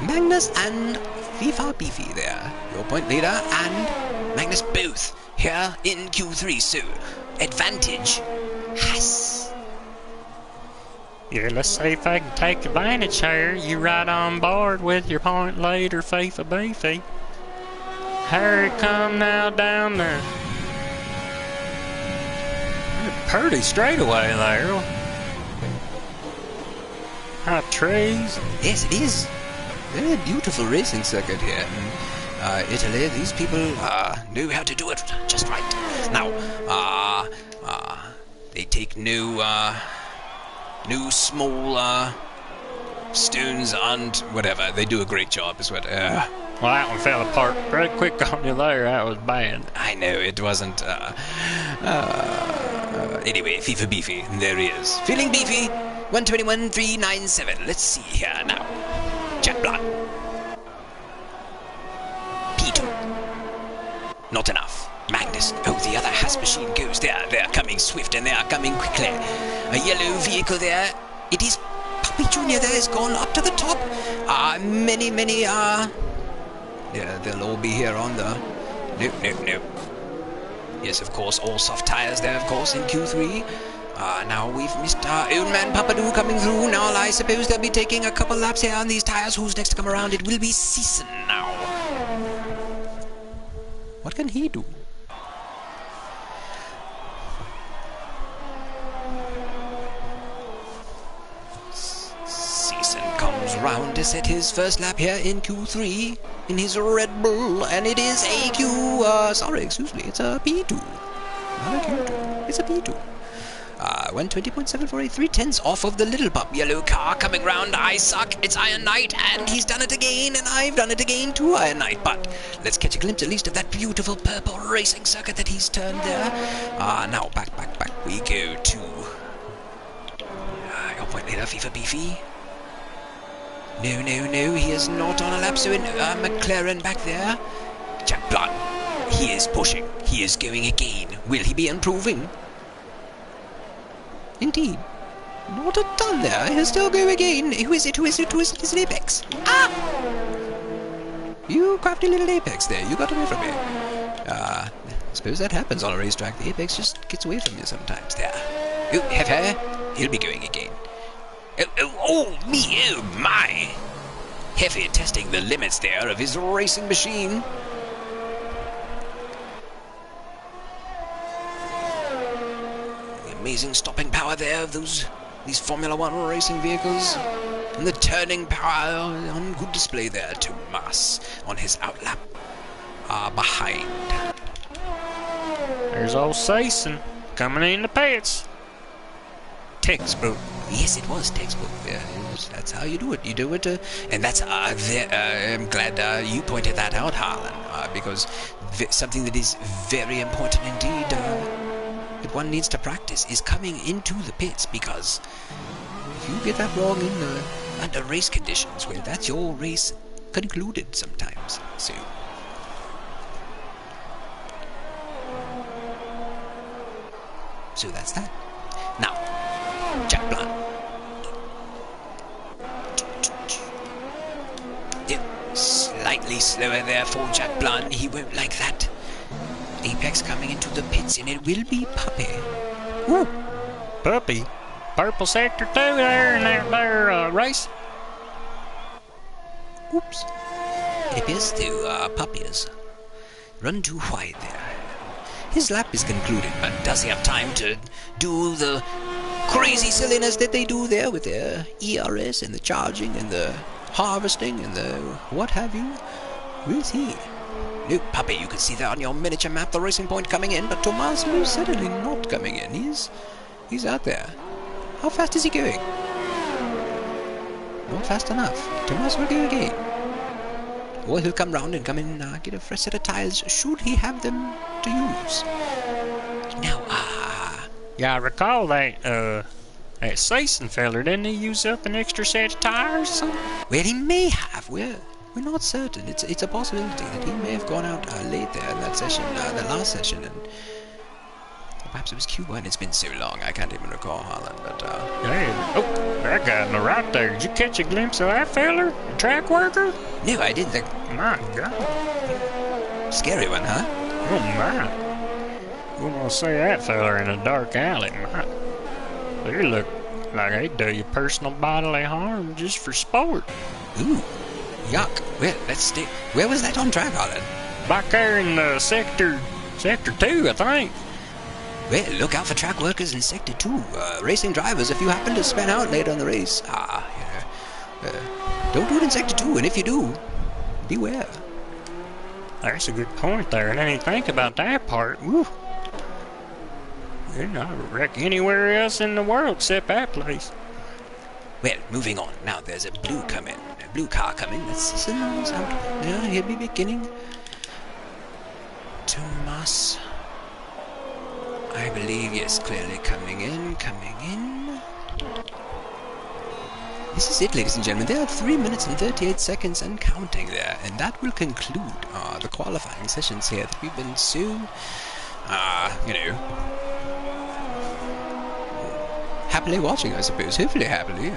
Magnus and FIFA Beefy there, your point leader, and Magnus both here in Q3, so advantage Haas. Yeah, let's see if I can take advantage here. You right on board with your point leader, FIFA Beefy. Here it come now down there. Pretty straightaway there. High trees. Yes, it is. Very beautiful racing circuit here in Italy. These people know how to do it just right. Now, they take new small stones and whatever. They do a great job, is what. Well, that one fell apart pretty quick on you there. That was bad. I know, it wasn't. Anyway, FIFA Beefy, there he is. Feeling beefy, 121.397. Let's see here now. Jack Blood. P2. Not enough. Magnus. Oh, the other Haas machine goes there. They're coming swift and they are coming quickly. A yellow vehicle there. It is Puppy Jr. there has gone up to the top. Many, yeah, they'll all be here on the... No. Yes, of course, all soft tires there, of course, in Q3. Now we've missed our own man Papadou coming through. Now I suppose they'll be taking a couple laps here on these tires. Who's next to come around? It will be Season now. What can he do? Season comes round to set his first lap here in Q3 in his Red Bull, and it is a it's a P2. Not a Q2, it's a P2. 120.748, 3/10 off of the little pup yellow car coming round. I suck, it's Iron Knight, and he's done it again, and I've done it again too, Iron Knight. But let's catch a glimpse at least of that beautiful purple racing circuit that he's turned there. Now back we go to your point leader, FIFA Beefy. No, he is not on a lap, so in McLaren back there. Jack Blood, he is pushing, he is going again. Will he be improving? Indeed. Not a ton there, he'll still go again. Who is it? Is it Apex? You crafty little Apex there, you got away from me. I suppose that happens on a racetrack. The Apex just gets away from you sometimes there. Oh, he'll be going again. Oh my! Heavy testing the limits there of his racing machine. The amazing stopping power there of these Formula 1 racing vehicles. And the turning power on good display there to Mas on his outlap behind. There's old Sason coming in the pits. Textbook. Yes, it was textbook. Yeah, that's how you do it. You do it, and that's. I'm glad you pointed that out, Harlan, because something that is very important indeed that one needs to practice is coming into the pits, because if you get that wrong in under race conditions, well, that's your race concluded sometimes. So that's that. Now, Jack Blunt. Slightly slower there for Jack Blunt. He won't like that. Apex coming into the pits, and it will be Puppy. Ooh, Puppy. Purple sector 2 there in their race. Oops. It appears to Puppy has run too wide there. His lap is concluded, but does he have time to do the crazy silliness that they do there with their ERS and the charging and the harvesting and the what have you. We'll see. Look, puppy, you can see there on your miniature map the racing point coming in, but Tomas is certainly not coming in. He's out there. How fast is he going? Not fast enough. Tomas will go again. Or he'll come round and come in and get a fresh set of tires, should he have them to use. Now, Yeah, I recall that, that Sason feller, didn't he use up an extra set of tires or something? well, he may have. We're not certain. It's a possibility that he may have gone out late there in that session, the last session, and perhaps it was Q1. It's been so long, I can't even recall, Harlan, but, Hey, oh, that guy on the right there. Did you catch a glimpse of that feller? The track worker? no, I didn't think. My God. Scary one, huh? Oh, my. Wouldn't want to see that feller in a dark alley, my. They look like they do you personal bodily harm just for sport. Ooh, yuck. Well, let's stay. Where was that on track, Harlan? Back there in sector 2, I think. Well, look out for track workers in Sector 2. Racing drivers, if you happen to spin out later in the race. Don't do it in Sector 2, and if you do, beware. That's a good point there. I didn't even think about that part. Woo. Yeah, I reckon anywhere else in the world except that place. Well, moving on. Now there's a blue car coming. Let's see some numbers out. Yeah, he'll be beginning. Tomas. I believe, yes, clearly coming in. This is it, ladies and gentlemen. There are 3 minutes and 38 seconds and counting there. And that will conclude the qualifying sessions here that we've been so, happily watching, I suppose. Hopefully happily.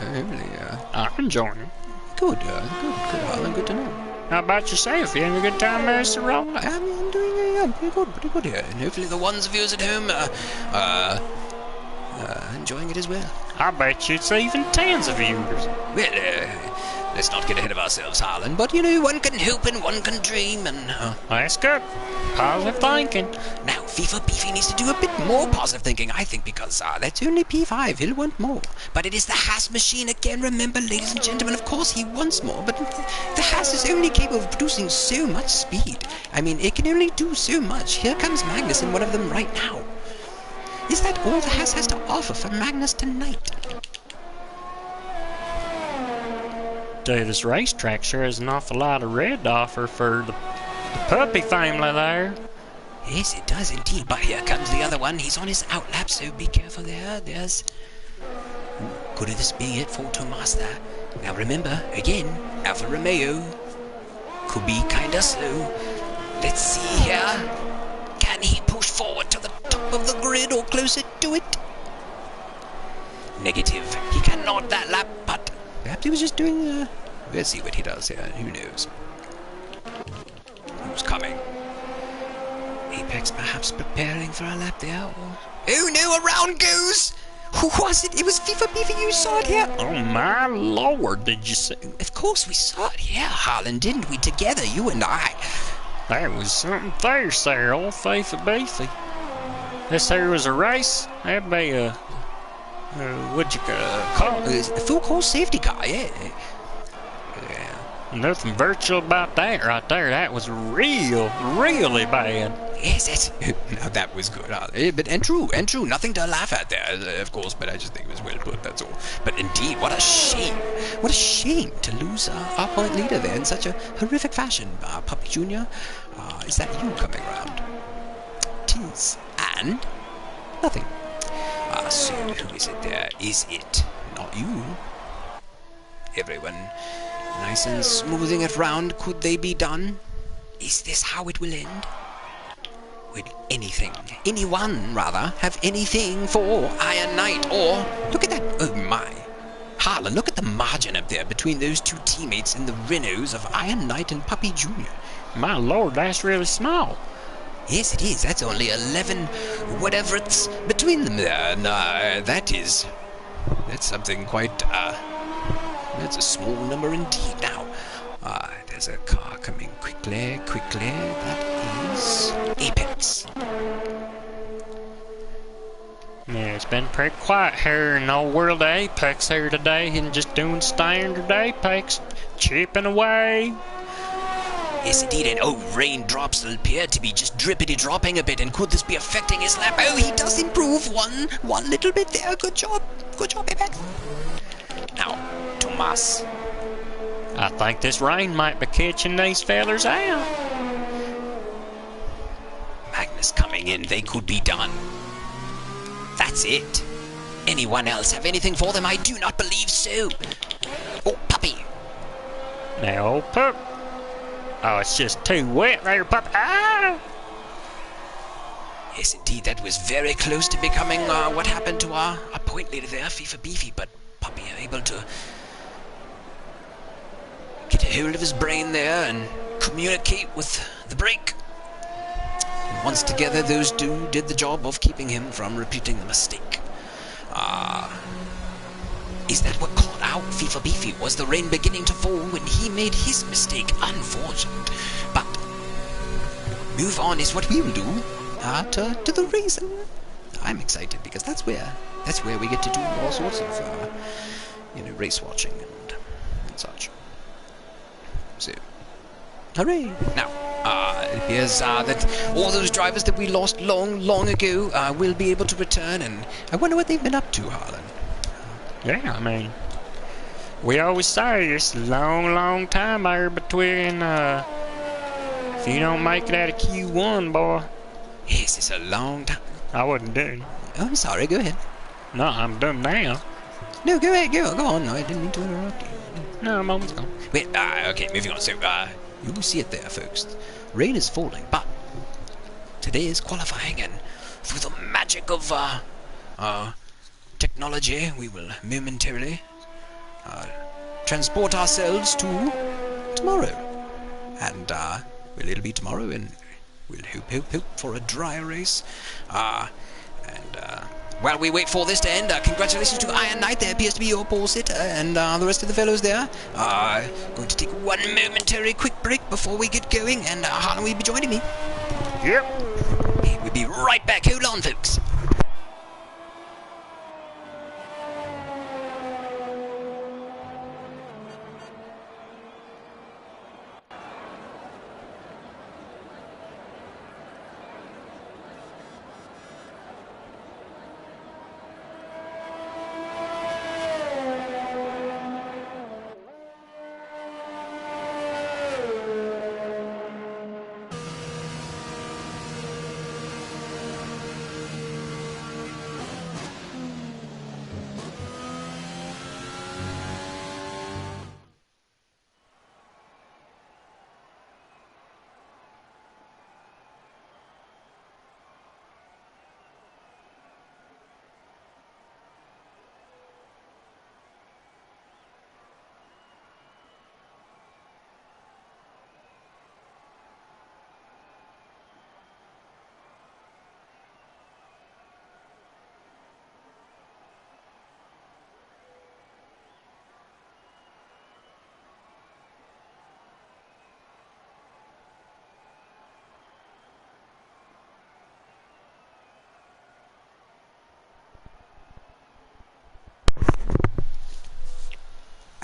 I'm enjoying it. Good, Harlan. Good to know. How about yourself? You having a good time, Master Roll? I'm doing pretty good here. And hopefully the ones of you at home enjoying it as well. I bet you it's even tens of viewers. Well, let's not get ahead of ourselves, Harlan. But, one can hope and one can dream and... That's good. Positive thinking. Now, FIFA Beefy needs to do a bit more positive thinking, I think, because that's only P5. He'll want more. But it is the Haas machine again. Remember, ladies and gentlemen, of course he wants more. But the Haas is only capable of producing so much speed. I mean, it can only do so much. Here comes Magnus in one of them right now. Is that all the Haas has to offer for Magnus tonight? Dude, this racetrack sure has an awful lot of red to offer for the puppy family there. Yes, it does indeed. But here comes the other one. He's on his outlap, so be careful there. There's... Could this be it for Tomas there? Now remember, again, Alfa Romeo could be kinda slow. Let's see here. Can he push forward to the top of the grid or closer to it? Negative. He cannot that lap, but perhaps he was just doing Let's see what he does here. Who knows? Who's coming? Apex perhaps preparing for a lap there, or... Oh no, around goes! Who was it? It was FIFA Beefy, you saw it here? Oh my lord, did you see? Of course we saw it here, Harlan, didn't we? Together, you and I. That was something fierce there, old FIFA Beefy. This there was a race, that'd be a... what'd you call it? A full course safety car, yeah. Nothing virtual about that right there. That was really bad. Yes, now that was good. But and true. Nothing to laugh at there, of course. But I just think it was well put. That's all. But indeed, what a shame! What a shame to lose our point leader there in such a horrific fashion. Puppy Junior, is that you coming round? Tis and nothing. So who is it there? Is it not you? Everyone. Nice and smoothing it round, could they be done? Is this how it will end? Will anyone rather, have anything for Iron Knight, or... Look at that, oh my. Harlan, look at the margin up there between those two teammates in the Renaults of Iron Knight and Puppy Jr. My lord, that's really small. Yes, it is, that's only 11, whatever it's between them there, and that's something quite, that's a small number indeed. Now, there's a car coming quickly. That is Apex. Yeah, Yeah, it's been pretty quiet here in the old world of Apex here today, and just doing standard Apex, chipping away. Yes, indeed, and raindrops appear to be just drippity dropping a bit, and could this be affecting his lap? Oh, he does improve one little bit there. Good job, baby. Now, Tomas. I think this rain might be catching these fellers out. Magnus coming in, they could be done. That's it. Anyone else have anything for them? I do not believe so. Oh, puppy. Now, old pup. Oh, it's just too wet there, pup. Ah! Yes, indeed, that was very close to becoming what happened to our point leader there, FIFA Beefy, but Puppy able to get a hold of his brain there and communicate with the brake. And once together, those two did the job of keeping him from repeating the mistake. Is that what caught out FIFA Beefy? Was the rain beginning to fall when he made his mistake? Unfortunate. But move on is what we will do to the racing. I'm excited because that's where we get to do all sorts of race watching and such. So, hooray! Now, it appears that all those drivers that we lost long ago will be able to return, and I wonder what they've been up to, Harlan. Yeah, I mean, we always say it's a long time there between, if you don't make it out of Q1, boy. Yes, it's a long time. I wasn't done. Oh, I'm sorry, go ahead. No, I'm done now. No, go ahead, go on. No, I didn't mean to interrupt you. No, I'm almost gone. Wait, okay, moving on. So, you will see it there, folks. Rain is falling, but today is qualifying, and through the magic of, technology, we will momentarily transport ourselves to tomorrow. And it'll be tomorrow, and we'll hope for a dry race. While we wait for this to end, congratulations to Iron Knight. There appears to be your pole sitter, and the rest of the fellows there. Going to take one momentary quick break before we get going, and Harlan will be joining me. Yep. We'll be right back. Hold on, folks.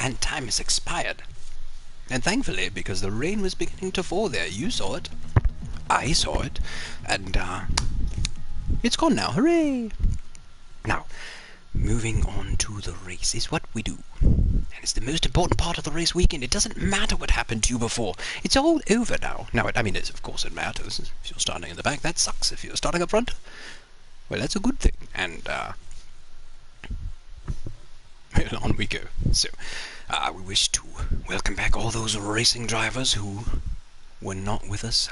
And time has expired. And thankfully, because the rain was beginning to fall there, you saw it, I saw it, and it's gone now. Hooray! Now, moving on to the race is what we do. And it's the most important part of the race weekend. It doesn't matter what happened to you before. It's all over now. Now, of course it matters. If you're starting in the back, that sucks. If you're starting up front, well, that's a good thing. And, well, on we go. So, we wish to welcome back all those racing drivers who were not with us.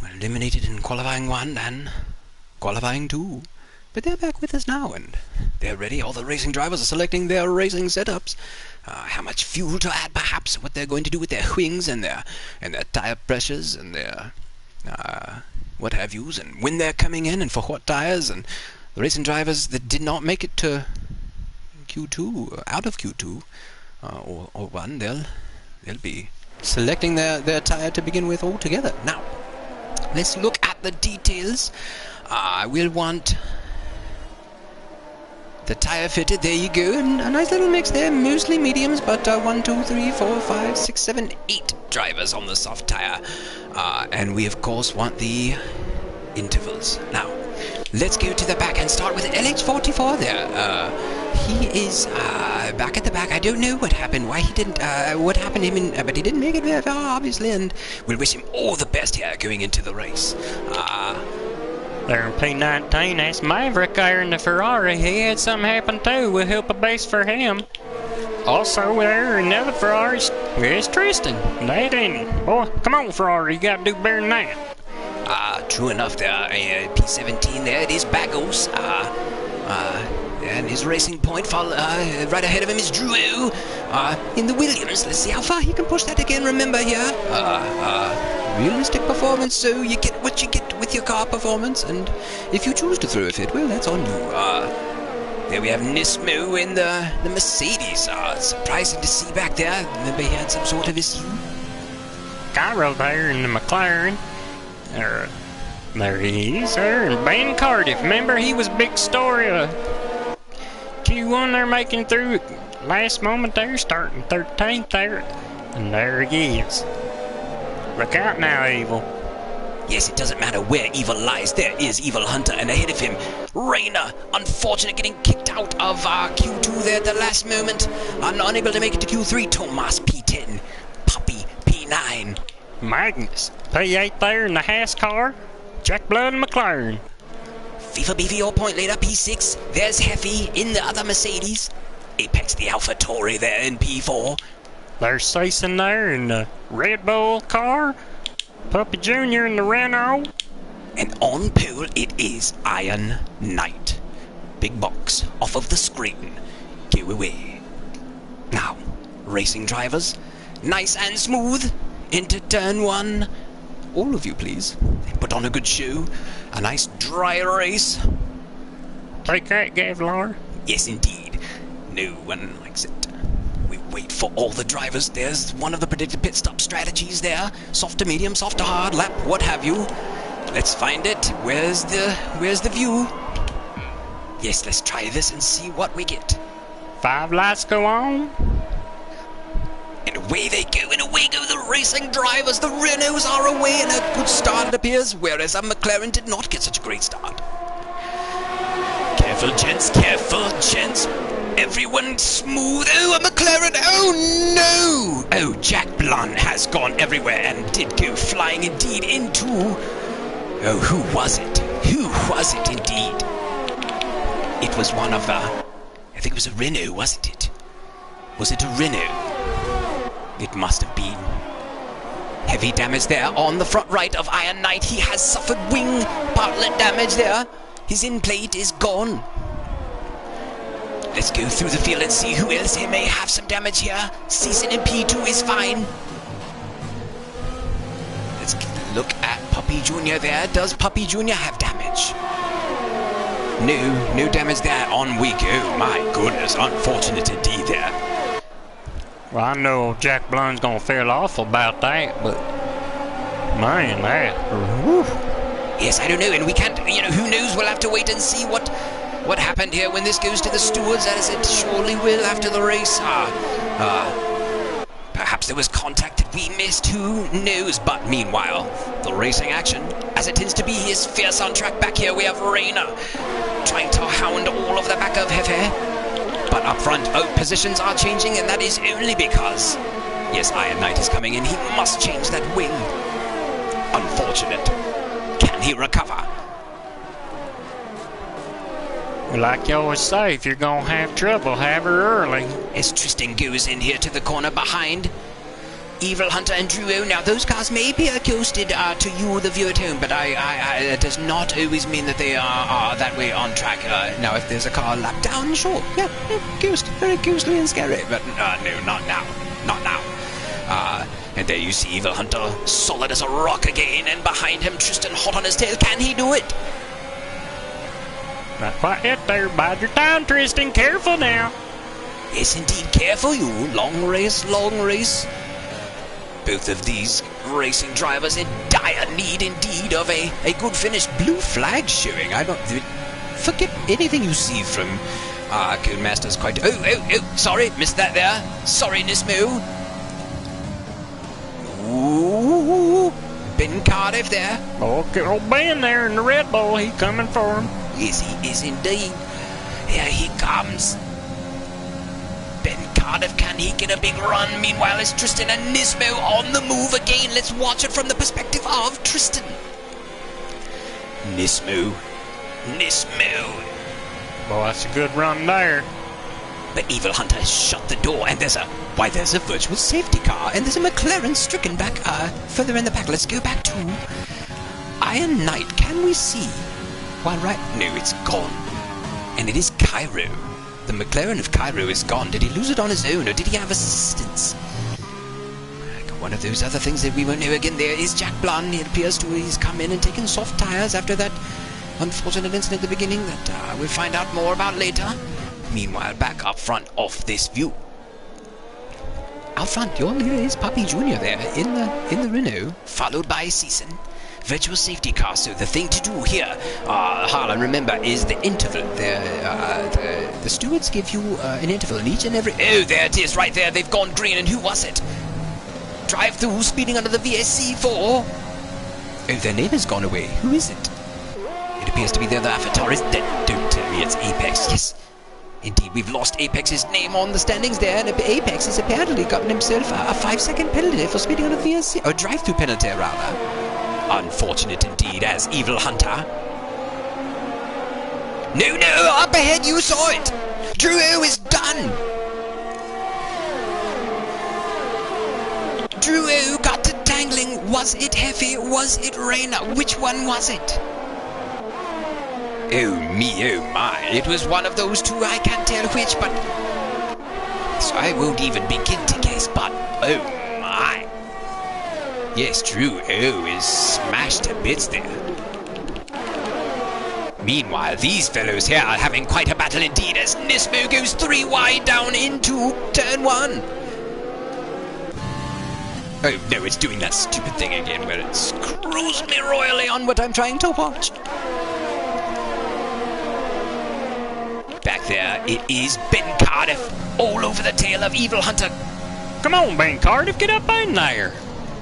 Were eliminated in qualifying 1 and qualifying 2. But they're back with us now, and they're ready. All the racing drivers are selecting their racing setups. How much fuel to add, perhaps. What they're going to do with their wings and their tire pressures and their what have yous, and when they're coming in and for what tires. And the racing drivers that did not make it to Q2, out of Q2 or 1, they'll be selecting their tire to begin with altogether. Now, let's look at the details. We'll want the tyre fitted. There you go. And a nice little mix there. Mostly mediums, but 1, 2, 3, 4, 5, 6, 7, 8 drivers on the soft tyre. And we, of course, want the intervals. Now, let's go to the back and start with LH44 there. He is back at the back. I don't know what happened, why he didn't, what happened to him, but he didn't make it very far, obviously, and we'll wish him all the best here going into the race. There in P19, that's Maverick there in the Ferrari. He had something happen too. We'll help a base for him. Also there in the other Ferrari, there's Tristan. That ain't. Boy, come on, Ferrari, you gotta do better than that. True enough there, P17 there, it is Bagos, and his racing point right ahead of him is Drew in the Williams. Let's see how far he can push that again, remember here, realistic performance, so you get what you get with your car performance, and if you choose to throw a fit, well, that's on you. There we have Nismo in the Mercedes, surprising to see back there, remember he had some sort of issue. Cairo there in the McLaren. There he is, there, and Ben Cardiff. Remember, he was a big story. Q1 they're making through last moment there, starting 13th there. And there he is. Look out now, Evil. Yes, it doesn't matter where Evil lies, there is Evil Hunter, and ahead of him, Rayner, unfortunate, getting kicked out of Q2 there at the last moment, unable to make it to Q3, Tomas P10, Puppy P9. Magnus, P8 there in the Haas car, Jack Blood and McLaren. FIFA BV point leader, P6, there's Heffy in the other Mercedes, Apex the Alpha Tauri there in P4. There's Sason there in the Red Bull car, Puppy Jr. in the Renault. And on pole it is Iron Knight. Big box off of the screen. Go away. Now, racing drivers, nice and smooth. Into turn 1. All of you, please. Put on a good show. A nice dry race. Take that, Gavlar. Yes, indeed. No one likes it. We wait for all the drivers. There's one of the predicted pit stop strategies there. Soft to medium, soft to hard, lap, what have you. Let's find it. Where's the view? Yes, let's try this and see what we get. 5 lights go on. And away they go, and away go the racing drivers. The Renaults are away, and a good start it appears, whereas a McLaren did not get such a great start. Careful, gents, careful, gents. Everyone smooth. Oh, a McLaren. Oh, no. Oh, Jack Blunt has gone everywhere and did go flying indeed into... Oh, who was it? Who was it indeed? It was one of I think it was a Renault, wasn't it? Was it a Renault? It must have been. Heavy damage there on the front right of Iron Knight. He has suffered wing partlet damage there. His in plate is gone. Let's go through the field and see who else may have some damage here. Season in P2 is fine. Let's look at Puppy Jr. there. Does Puppy Jr. have damage? No damage there on weak. Oh my goodness, unfortunate indeed there. Well, I know Jack Blunt's gonna feel awful about that, but man, that. Whew. Yes, I don't know, and we can't. Who knows? We'll have to wait and see what happened here when this goes to the stewards, as it surely will after the race. Perhaps there was contact that we missed. Who knows? But meanwhile, the racing action, as it tends to be, is fierce on track. Back here we have Rayner trying to hound all of the back of Hefe. But up front, positions are changing, and that is only because, yes, Iron Knight is coming in. He must change that wing. Unfortunate. Can he recover? Well, like you always say, if you're gonna have trouble, have her early. As Tristan goes in here to the corner behind Evil Hunter and Drew. Now, those cars may be ghosted to you, the viewer at home, but it does not always mean that they are that way on track. Now, if there's a car lap down, sure, yeah, ghost, very ghostly and scary, but no, not now, not now. And there you see Evil Hunter, solid as a rock again, and behind him, Tristan hot on his tail. Can he do it? Not quite yet there. Bide your time, Tristan. Careful now. Yes, indeed, careful you. Long race, long race. Both of these racing drivers in dire need indeed of a good finish. Blue flag showing. I don't forget anything you see from Codemaster's quite... Oh, sorry, missed that there. Sorry, Nismo. Ooh, Ben Cardiff there. Oh, good old Ben there in the Red Bull. He coming for him. Yes, he is indeed. Here he comes. Ben Cardiff, can he get a big run? Meanwhile, it's Tristan and Nismo on the move again. Let's watch it from the perspective of Tristan. Nismo. Well, that's a good run there. But Evil Hunter has shut the door, and there's a virtual safety car, and there's a McLaren stricken back, further in the back. Let's go back to Iron Knight. Can we see? Well, right, no, it's gone. And it is Cairo. The McLaren of Cairo is gone. Did he lose it on his own, or did he have assistance? One of those other things that we won't know again. There is Jack Blunn. He appears to he's come in and taken soft tires after that unfortunate incident at the beginning that we'll find out more about later. Meanwhile, back up front of this view. Out front, your leader is Puppy Jr. there in the Renault, followed by Season. Virtual safety car. So the thing to do here, Harlan, remember, is the interval. The stewards give you an interval in each and every... Oh, there it is, right there. They've gone green, and who was it? Drive through, speeding under the VSC4. Oh, their name has gone away. Who is it? It appears to be the other avatar is dead. Don't tell me it's Apex. Yes, indeed, we've lost Apex's name on the standings there, and Apex has apparently gotten himself a 5-second penalty for speeding under the VSC, or drive-through penalty, rather. Unfortunate indeed, as Evil Hunter. No, up ahead, you saw it! Drew is done! Drew got to tangling. Was it Heavy? Was it Rainer? Which one was it? Oh me, oh my. It was one of those two. I can't tell which, but... So I won't even begin to guess, but... Oh my. Yes, Drew is smashed to bits there. Meanwhile, these fellows here are having quite a battle indeed as Nismo goes 3 wide down into turn 1. Oh, no, it's doing that stupid thing again where it screws me royally on what I'm trying to watch. Back there, it is Ben Cardiff all over the tail of Evil Hunter. Come on, Ben Cardiff, get up in there.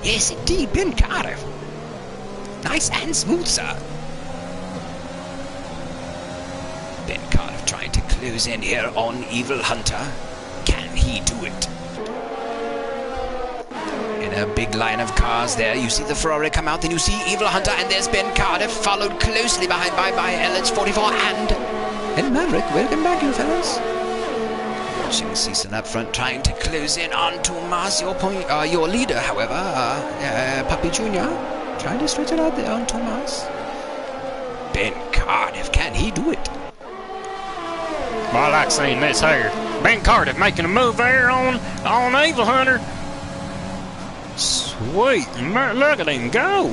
Yes, indeed, Ben Cardiff. Nice and smooth, sir. Ben Cardiff trying to close in here on Evil Hunter. Can he do it? In a big line of cars there, you see the Ferrari come out, then you see Evil Hunter, and there's Ben Cardiff, followed closely behind by LH44 and Maverick. Welcome back, you fellas. Watching Season up front, trying to close in on Tomas. Your leader, however, Puppy Jr., trying to stretch it out there on Tomas. Ben Cardiff, can he do it? Well, I like seeing this here. Ben Cardiff making a move there on Evil Hunter. Sweet, look at him go.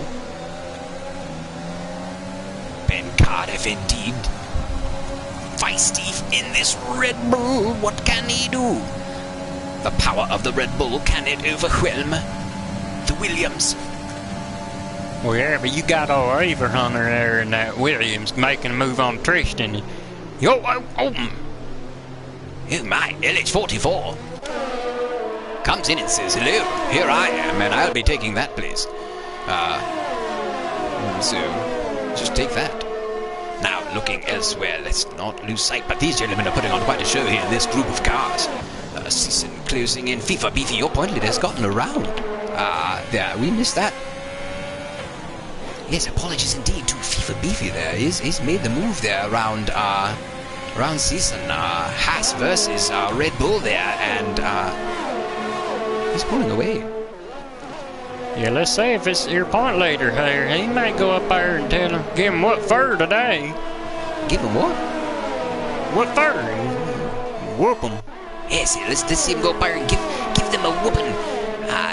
Ben Cardiff indeed. Feisty in this Red Bull. What can he do? The power of the Red Bull, can it overwhelm the Williams? Well, yeah, but you got old Evil Hunter there and that Williams making a move on Tristan. Oh my, LH44 comes in and says, hello, here I am, and I'll be taking that place. So, just take that. Now, looking elsewhere, let's not lose sight, but these gentlemen are putting on quite a show here in this group of cars. Season closing in. FIFA Beefy, your point lead has gotten around. There, we missed that. Yes, apologies indeed to FIFA Beefy there. He's made the move there around Season. Haas versus Red Bull there, and he's pulling away. Yeah, let's see if it's your point leader here. He might go up there and give him what for today. Give him what? What for? Whoop him. Yes, let's see him go up there and give them a whooping.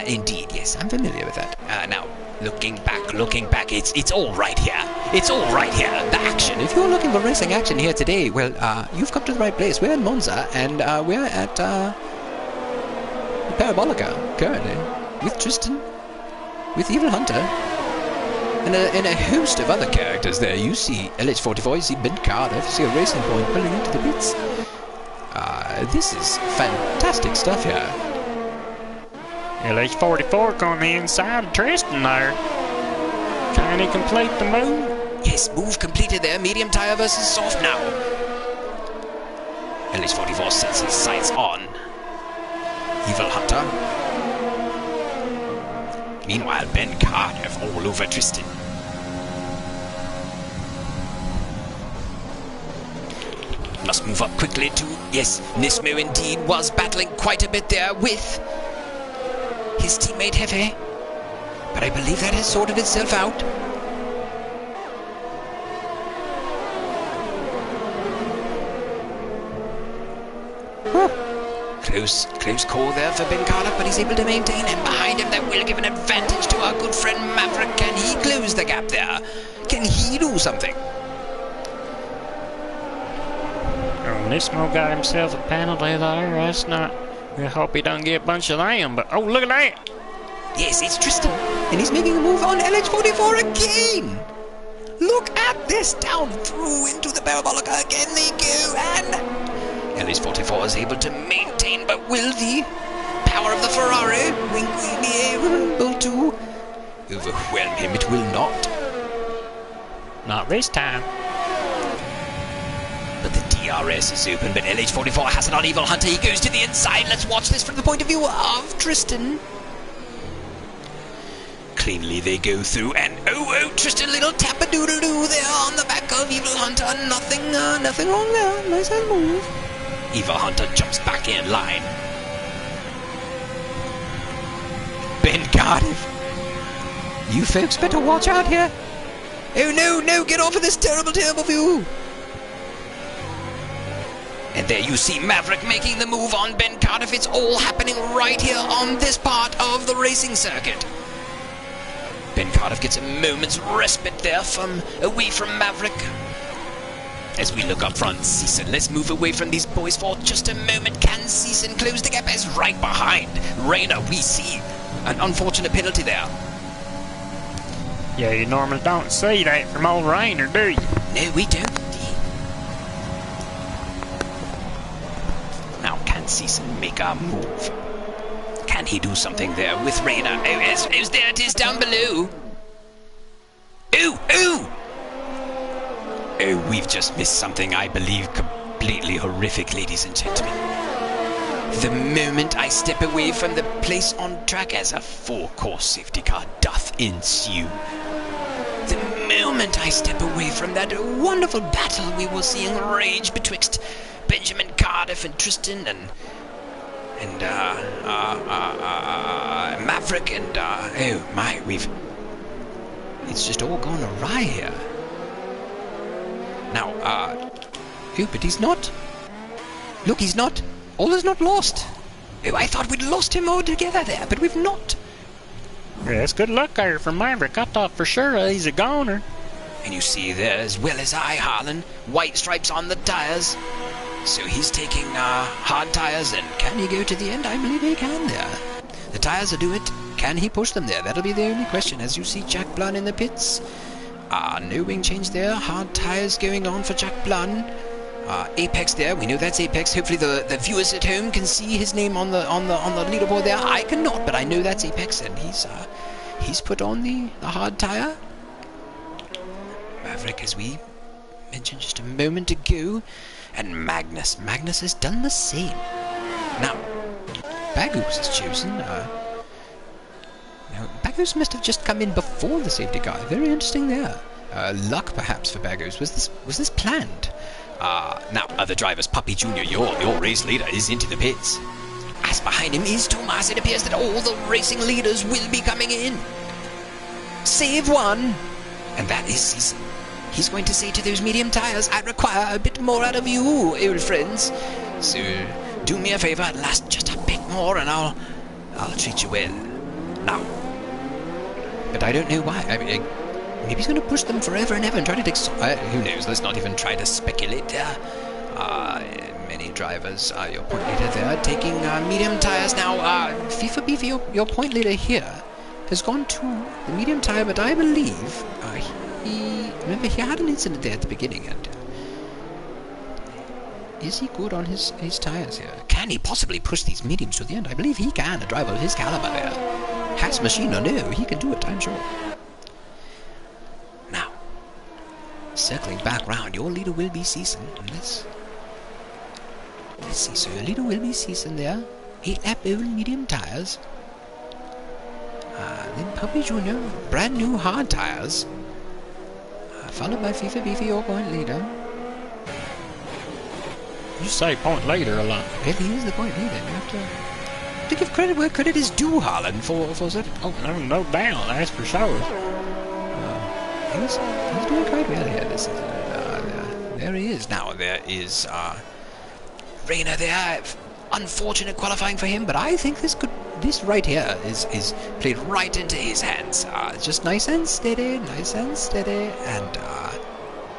Indeed, yes, I'm familiar with that. Now, looking back, it's all right here. It's all right here. The action. If you're looking for racing action here today, well, you've come to the right place. We're in Monza, and we're at Parabolica currently with Tristan, with Evil Hunter, and a host of other characters there. You see LH44, you see Ben Cardiff, you see a Racing Point pulling into the pits. this is fantastic stuff here. LH44 on the inside of Tristan there. Can he complete the move? Yes, move completed there. Medium tire versus soft now. LH44 sets his sights on Evil Hunter. Meanwhile, Ben Cardiff all over Tristan. Must move up quickly to... Yes, Nismo indeed was battling quite a bit there with his teammate Hefe. But I believe that has sorted itself out. Close call there for Ben Cardiff, but he's able to maintain, and behind him that will give an advantage to our good friend Maverick. Can he close the gap there? Can he do something? Oh, Nismo got himself a penalty there. That's not... I hope he don't get a bunch of them, but... Oh, look at that! Yes, it's Tristan, and he's making a move on LH44 again! Look at this, down through into the parabolica again they go, and... LH44 is able to maintain, but will the power of the Ferrari be able to overwhelm him? It will not. Not this time. But the DRS is open, but LH44 has it on Evil Hunter. He goes to the inside. Let's watch this from the point of view of Tristan. Cleanly they go through, and oh, Tristan, little tap-a-doodle-doo there on the back of Evil Hunter. Nothing wrong there. Nice and move. Evil Hunter jumps back in line. Ben Cardiff, you folks better watch out here. Oh no, get off of this terrible view. And there you see Maverick making the move on Ben Cardiff. It's all happening right here on this part of the racing circuit. Ben Cardiff gets a moment's respite there away from Maverick. As we look up front, Season, let's move away from these boys for just a moment. Can Season close the gap? As right behind Rayner, we see an unfortunate penalty there. Yeah, you normally don't see that from old Rayner, do you? No, we don't. Now, can Season make a move? Can he do something there with Rayner? Oh, there it is down below. Oh, we've just missed something, I believe, completely horrific, ladies and gentlemen. The moment I step away from the place on track, as a four-course safety car doth ensue. The moment I step away from that wonderful battle we were seeing rage betwixt Benjamin Cardiff and Tristan and Maverick and oh my, it's just all gone awry here. Now, oh, but he's not. Look, he's not. All is not lost. Oh, I thought we'd lost him altogether there, but we've not. Yeah, it's good luck there for Maverick. I thought for sure he's a goner. And you see there, as well as I, Harlan, white stripes on the tires. So he's taking hard tires, and can he go to the end? I believe he can there. The tires will do it. Can he push them there? That'll be the only question. As you see Jack Blunn in the pits. No wing change there. Hard tires going on for Jack Blunn. Apex there. We know that's Apex. Hopefully the viewers at home can see his name on the leaderboard there. I cannot, but I know that's Apex, and he's put on the hard tire. Maverick, as we mentioned just a moment ago, and Magnus has done the same. Now, Bagus is chosen. Now, Bagus must have just come in before the safety car. Very interesting there. Luck, perhaps, for Bagus. Was this planned? Now, other drivers, Puppy Jr., your race leader, is into the pits. As behind him is Tomas, it appears that all the racing leaders will be coming in. Save one. And that is Season. He's going to say to those medium tires, I require a bit more out of you, old friends. So, do me a favor and last just a bit more, and I'll treat you well. Now. But I don't know why. I mean, maybe he's going to push them forever and ever and try to take... who knows? Let's not even try to speculate there. Many drivers, your point leader there, taking medium tires. Now, FIFA Beefy, your point leader here, has gone to the medium tire, but I believe remember, he had an incident there at the beginning, and is he good on his tyres here? Can he possibly push these mediums to the end? I believe he can, a driver of his caliber there. Has machine or no, he can do it, I'm sure. Now, circling back round, your leader will be Season. Let's see, so your leader will be Season there. 8-lap oval medium tyres. Then Puppy Jr., brand new hard tyres. Followed by FIFA Beefy, your point leader. You say point leader a lot. Well, he is the point leader. You have to give credit where credit is due, Harlan, for such... Oh, no doubt, that's for sure. He's doing quite well here this season. There he is. Now, there is Rayner there. Unfortunate qualifying for him, but I think this right here is played right into his hands. Just nice and steady, and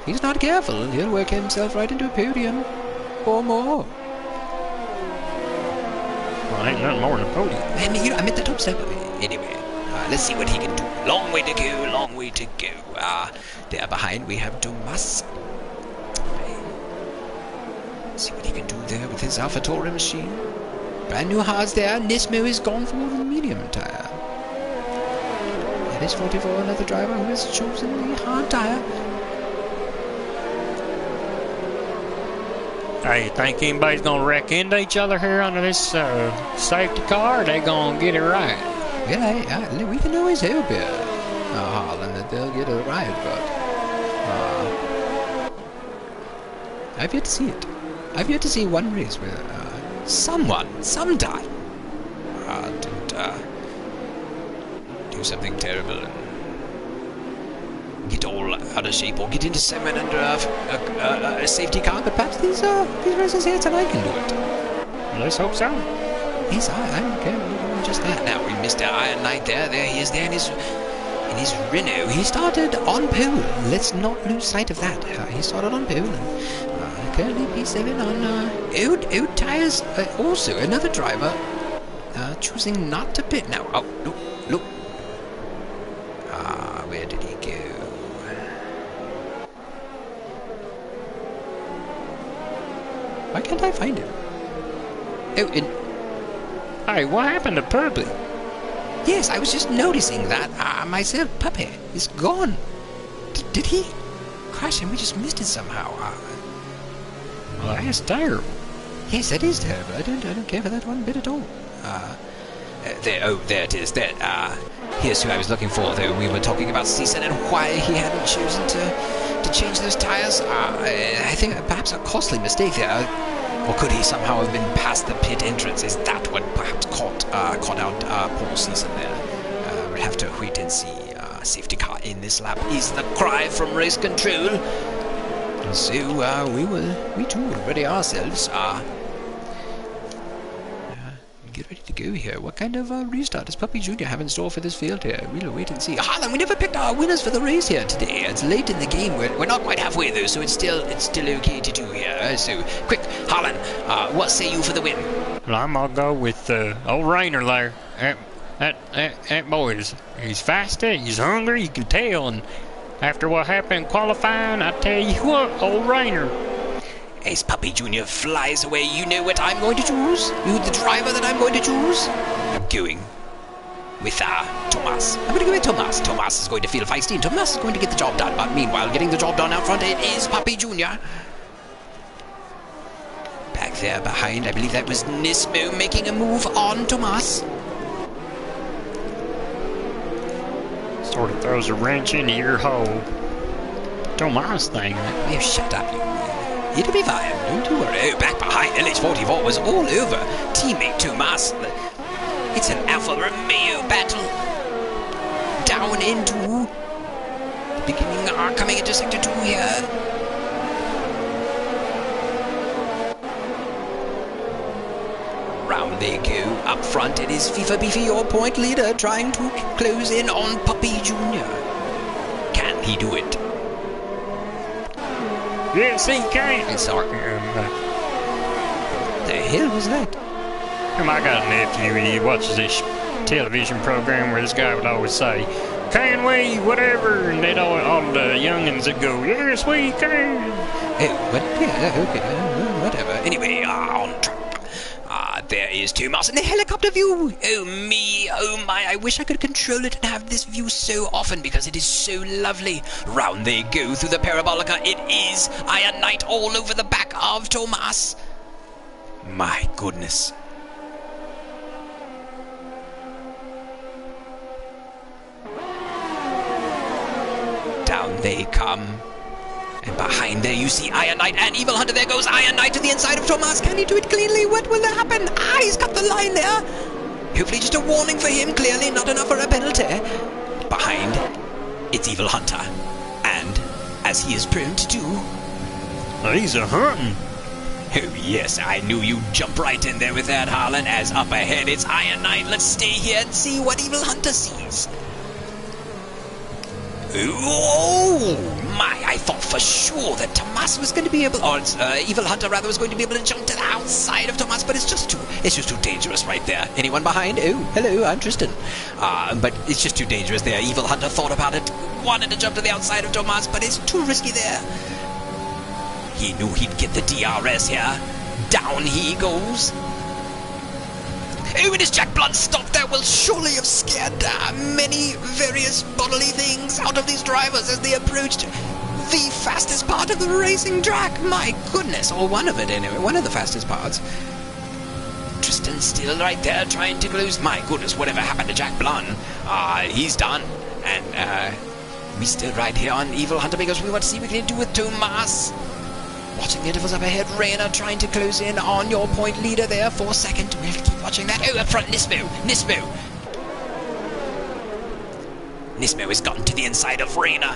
he's not careful. He'll work himself right into a podium or more. Well, ain't nothing more than a podium. I mean, I'm at the top step of it. Anyway, let's see what he can do. Long way to go, long way to go. There behind we have Dumas. Let's see what he can do there with his AlphaTauri machine. Brand new hards there. Nismo is gone for the medium tyre. It is 44, another driver who has chosen the hard tyre. Hey, you think anybody's gonna wreck into each other here under this safety car? Or they gonna get it right? Well, we can always hope here, Harlan, that they'll get it right, but I've yet to see it. I've yet to see one race where someone, sometime, didn't do something terrible and get all out of shape or get into segment under a safety car. But perhaps these races here tonight can do it. Let's hope so. Yes, I'm okay with just that. Now we missed our Iron Knight there. There he is there in his Renault. He started on pole. Let's not lose sight of that. He started on pole and currently P7 on old tyres. Also, another driver choosing not to pit now. Oh, look. Where did he go? Why can't I find him? Hey, what happened to Purpley? Yes, I was just noticing that myself. Puppy is gone. Did he crash and we just missed it somehow? Well, that's terrible. Yes, that is terrible. I don't care for that one bit at all. There it is. Here's who I was looking for, though. We were talking about Season and why he hadn't chosen to change those tires. I think perhaps a costly mistake there. Or could he somehow have been past the pit entrance? Is that what perhaps caught out Paul Season there? We'll have to wait and see. Safety car in this lap is the cry from race control. And so we too will ready ourselves. Get ready to go here. What kind of restart does Puppy Jr. have in store for this field here? We'll wait and see. Harlan, we never picked our winners for the race here today. It's late in the game. We're not quite halfway though, so it's still okay to do here. So quick, Harlan, what say you for the win? Well, I'm gonna go with old Rayner there. That boy he's fasty, he's hungry, you can tell, and after what happened in qualifying, I tell you what, old Rayner. As Puppy Jr. flies away, you know what I'm going to choose? You the driver that I'm going to choose? I'm going with Thomas. I'm going to go with Thomas. Thomas is going to feel feisty and Thomas is going to get the job done. But meanwhile, getting the job done out front, it is Puppy Jr. Back there behind, I believe that was Nismo making a move on Thomas. Sort of throws a wrench into your whole Thomas thing. Oh, shut up, you. It'll be fine, don't you worry. Oh, back behind, LH44 was all over. Teammate Thomas. It's an Alfa Romeo battle. Down into the beginning, coming into Sector 2 here. Round they go. Up front, it is FIFA Beefy, your point leader, trying to close in on Puppy Jr. Can he do it? Yes, he can. Sorry. The hell was that? I got a nephew, he watches this television program where this guy would always say, "Can we, whatever," and they'd all the youngins would go, "Yes, we can." Oh, what? Yeah, okay, whatever. Anyway, on track. There is Thomas in the helicopter view. Oh me, oh my, I wish I could control it and have this view so often because it is so lovely. Round they go through the parabolica. It is Iron Knight all over the back of Thomas. My goodness. Down they come. And behind there you see Iron Knight and Evil Hunter. There goes Iron Knight to the inside of Thomas. Can he do it cleanly? What will happen? He's got the line there. Hopefully just a warning for him. Clearly not enough for a penalty. Behind, it's Evil Hunter. And, as he is prone to do... He's a hunting. Oh yes, I knew you'd jump right in there with that, Harlan. As up ahead, it's Iron Knight. Let's stay here and see what Evil Hunter sees. Oh my, I thought for sure that Thomas was going to be able, or Evil Hunter rather, was going to be able to jump to the outside of Thomas, but it's just too dangerous right there. Anyone behind? Oh, hello, I'm Tristan. But it's just too dangerous there. Evil Hunter thought about it, wanted to jump to the outside of Thomas, but it's too risky there. He knew he'd get the DRS here. Down he goes. Oh, and his Jack Blunt stopped there will surely have scared many various bodily things out of these drivers as they approached the fastest part of the racing track. My goodness, or one of it anyway, one of the fastest parts. Tristan still right there trying to close. My goodness, whatever happened to Jack Blunt? He's done. And we still right here on Evil Hunter because we want to see what we can do with Thomas. Watching the intervals up ahead, Rayner trying to close in on your point leader there for second. We have to keep watching that. Oh, up front, Nismo. Nismo has gotten to the inside of Rayner.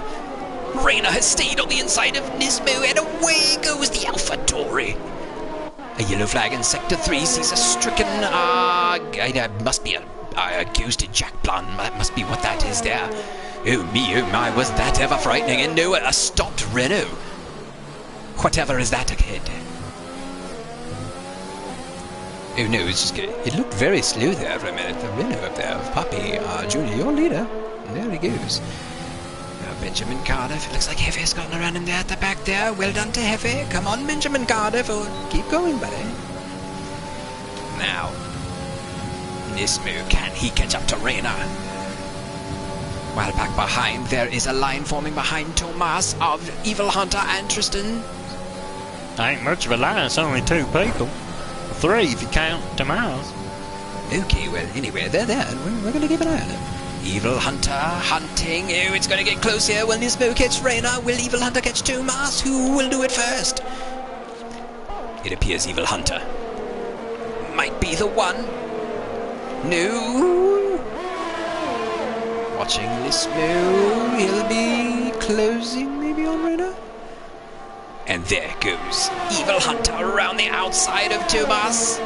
Rayner has stayed on the inside of Nismo, and away goes the Alpha Tauri. A yellow flag in Sector 3 sees a stricken, must be a ghosted Jack Blunt. That must be what that is there. Oh me, oh my, was that ever frightening. And no, a stopped Renault. Whatever is that ahead? Oh no, it's just good. It looked very slow there for a minute. The Renault up there of Puppy Junior, your leader. And there he goes. Benjamin Cardiff. It looks like Hefe has gotten around him there at the back there. Well done to Hefe. Come on, Benjamin Cardiff. Oh, keep going, buddy. Now, Nismo, can he catch up to Rayner? While back behind, there is a line forming behind Thomas of Evil Hunter and Tristan. Ain't much of a line, it's only 2 people. 3 if you count Thomas. Okay, well, anyway, they're there, and we're going to keep an eye on them. Evil Hunter hunting. Oh, it's going to get close here. Will Nismo catch Rayner? Will Evil Hunter catch Thomas? Who will do it first? It appears Evil Hunter might be the one. No. Watching Nismo. He'll be closing maybe on Rayner. And there goes Evil Hunter around the outside of Thomas.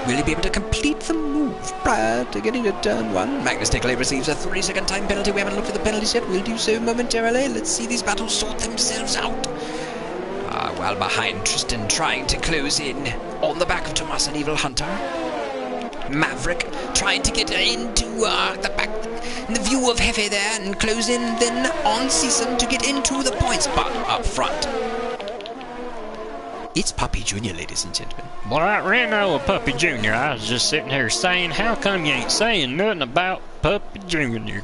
Will he be able to complete the move prior to getting to turn 1? Magnus Nicolay receives a 3-second time penalty. We haven't looked at the penalties yet. We'll do so momentarily. Let's see these battles sort themselves out. While behind, Tristan trying to close in on the back of Thomas and Evil Hunter. Maverick trying to get into the back, in the view of Hefe there, and close in then on Season to get into the points. But up front, it's Puppy Jr., ladies and gentlemen. Well, right, Reno or Puppy Jr., I was just sitting here saying, how come you ain't saying nothing about Puppy Jr.?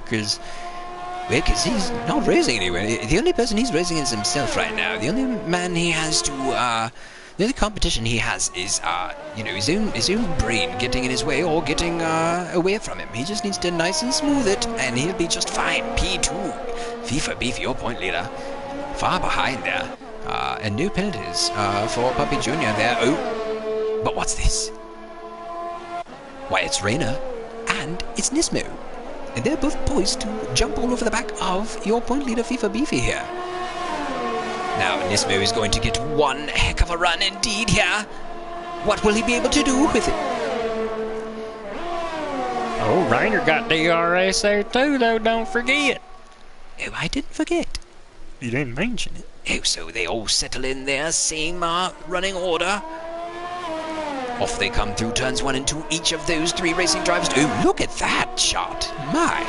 Because he's not racing anywhere. The only person he's racing is himself right now. The only man he has to, the only competition he has is, his own brain getting in his way or getting away from him. He just needs to nice and smooth it, and he'll be just fine. P2, FIFA Beef, your point leader, far behind there. And no penalties for Puppy Jr. there. Oh, but what's this? Why, it's Rayner and it's Nismo. And they're both poised to jump all over the back of your point leader FIFA Beefy here. Now Nismo is going to get one heck of a run indeed here. What will he be able to do with it? Oh, Rayner got DRS there too, though, don't forget. Oh, I didn't forget. You didn't mention it. Oh, so they all settle in there, same running order. Off they come through turns 1 and 2, each of those 3 racing drivers. Oh, look at that shot. My.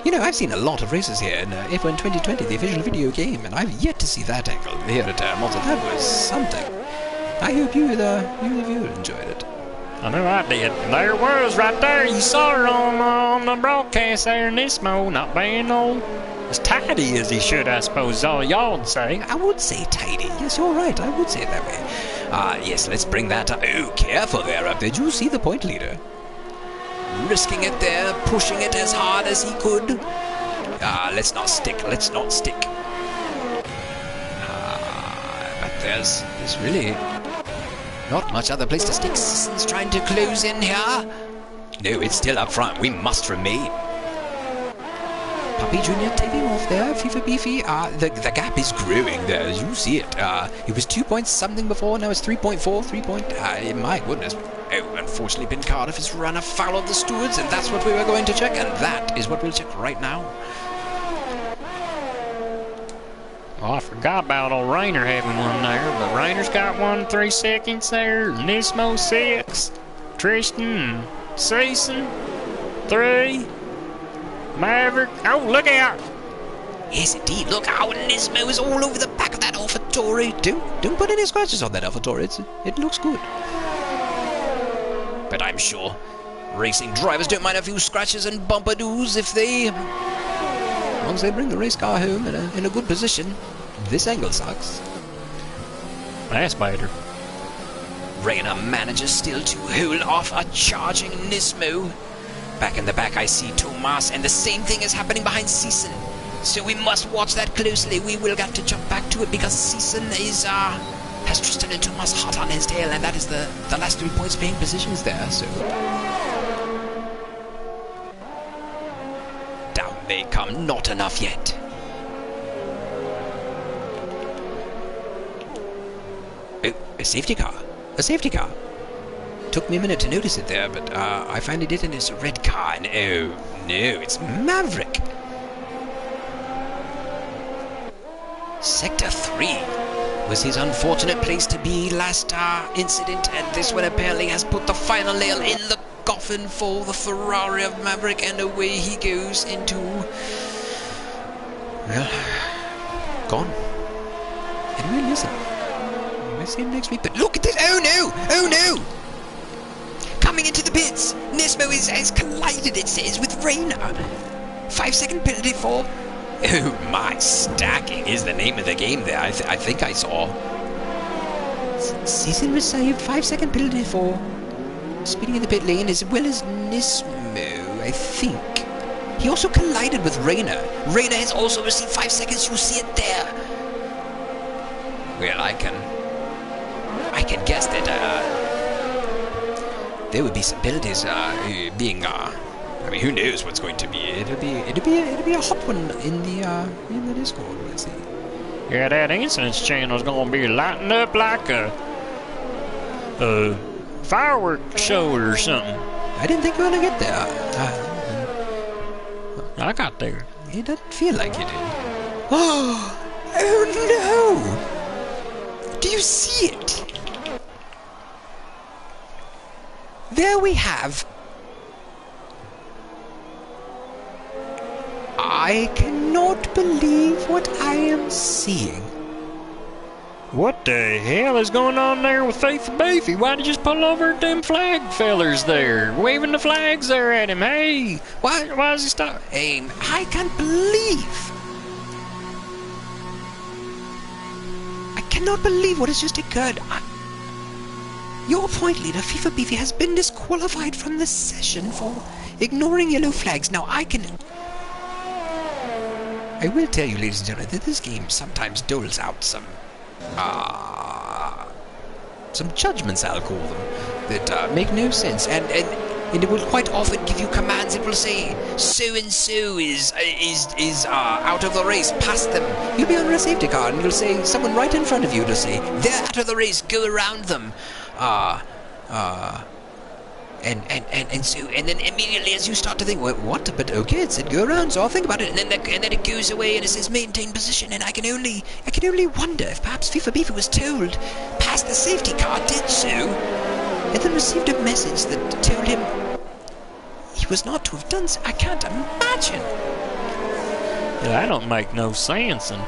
You know, I've seen a lot of races here in F1 2020, the official video game, and I've yet to see that angle here at Monza. That was something. I hope you the viewer enjoyed it. I know I did. There it was right there. You saw her on the broadcast there in this mode. Not being old. As tidy as he should, I suppose, is all y'all would say. I would say tidy. Yes, you're right. I would say it that way. Yes, let's bring that up. Oh, careful there up there. Did you see the point leader? Risking it there, pushing it as hard as he could. Let's not stick. Let's not stick. But there's really not much other place to stick. Sisson's trying to close in here. No, it's still up front. We must remain. Puppy Jr. taking off there. FIFA Beefy. The gap is growing there. You see it. It was 2 point something before. Now it's 3.4. 3 point. My goodness. Oh, unfortunately, Ben Cardiff has run afoul of the stewards, and that's what we were going to check, and that is what we'll check right now. Oh, I forgot about old Rainer having one there, but Rainer's got 1 3 seconds there. Nismo 6. Tristan. Season 3. Maverick. Oh, look out! Yes, indeed. Look out, Nismo is all over the back of that AlphaTauri. Don't put any scratches on that AlphaTauri. It looks good. But I'm sure racing drivers don't mind a few scratches and bumper-doos if they... Once they bring the race car home in a good position. This angle sucks. That's better. Rainer manages still to hold off a charging Nismo. Back in the back I see Tomas, and the same thing is happening behind Season. So we must watch that closely. We will have to jump back to it because Season is has Tristan and Tomas hot on his tail, and that is the last 3 points paying positions there, so... Down they come, not enough yet. Oh, a safety car. A safety car. Took me a minute to notice it there, but I finally did, and it's a red car, and oh no, it's Maverick. Sector 3 was his unfortunate place to be last incident, and this one apparently has put the final nail in the coffin for the Ferrari of Maverick, and away he goes into... well, gone. And we'll listen. We'll see him next week, but look at this! Oh no! Oh no! Coming into the pits! Nismo has collided, it says, with Rainer. 5 second penalty for... Oh my, stacking is the name of the game there. I think I saw. Season received 5 second penalty for speeding in the pit lane as well as Nismo, I think. He also collided with Rainer. Rainer has also received 5 seconds. You see it there. Well, I can guess that there would be some penalties being I mean, who knows what's going to be? It'll be a hot one in the Discord. Let's see. Yeah, that incidents channel is gonna be lighting up like a fireworks show or something. I didn't think we were gonna get there. I got there. It doesn't feel like you did. Oh no! Do you see it? There we have. I cannot believe what I am seeing. What the hell is going on there with Faith Beefy? Why'd he just pull over them flag fellers there? Waving the flags there at him. Hey, why does he stop? I can't believe. I cannot believe what has just occurred. Your point leader, FIFA Beefy, has been disqualified from the session for ignoring yellow flags. Now I will tell you, ladies and gentlemen, that this game sometimes doles out some judgments, I'll call them, that make no sense, and it will quite often give you commands. It will say, so-and-so is out of the race, pass them. You'll be under a safety car, and you'll say, someone right in front of you will say, they're out of the race, go around them. And then immediately as you start to think, well, what? But okay, it said go around, so I'll think about it. And then it goes away and it says maintain position. And I can only wonder if perhaps FIFA Beefy was told, pass the safety car, did so, and then received a message that told him he was not to have done so. I can't imagine. Yeah, that don't make no sense. And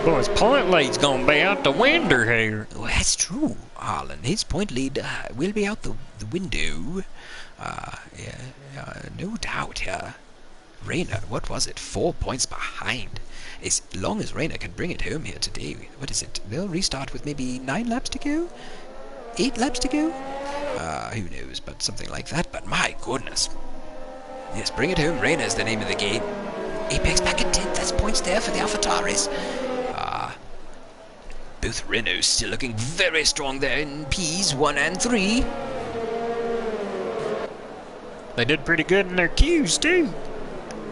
Boy, his point lead's gonna be out the window here. Well, that's true, Harlan. His point lead will be out the window. No doubt. Rayner, what was it? 4 points behind. As long as Rayner can bring it home here today, what is it? They'll restart with maybe 9 laps to go? 8 laps to go? Who knows, but something like that. But my goodness. Yes, bring it home. Rayner is the name of the game. Apex back at 10th. That's points there for the AlphaTauris. Both Renaults still looking very strong there in Ps 1 and 3. They did pretty good in their Qs, too.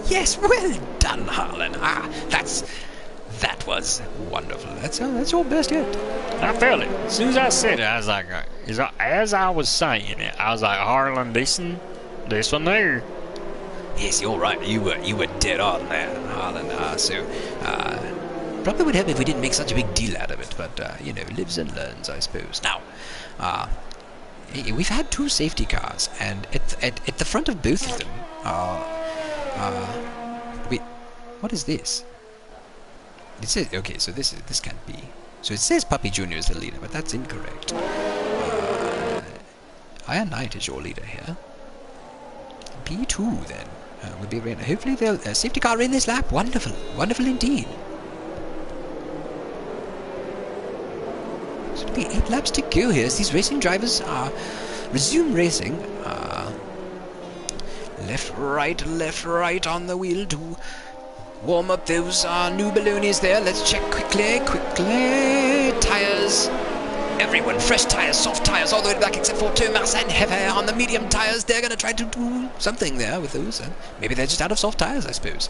Yes, well done, Harlan. That was wonderful. That's your best yet. I felt it. As soon as I said it, I was like, as I was saying it, I was like, Harlan, this one there. Yes, you're right. You were dead on there, Harlan. Probably would help if we didn't make such a big deal out of it, but lives and learns, I suppose. Now, we've had 2 safety cars, and at the front of both of them wait, what is this? It says, okay, so this can't be. So it says Puppy Jr. is the leader, but that's incorrect. Iron Knight is your leader here. P2 then would be Rainer. Hopefully they'll safety car in this lap. Wonderful, wonderful indeed. So it'll be 8 laps to go here as these racing drivers resume racing. Left, right on the wheel to warm up those new balloonies there. Let's check quickly. Tires. Everyone, fresh tires, soft tires, all the way back except for Thomas and Hefe on the medium tires. They're going to try to do something there with those. Maybe they're just out of soft tires, I suppose.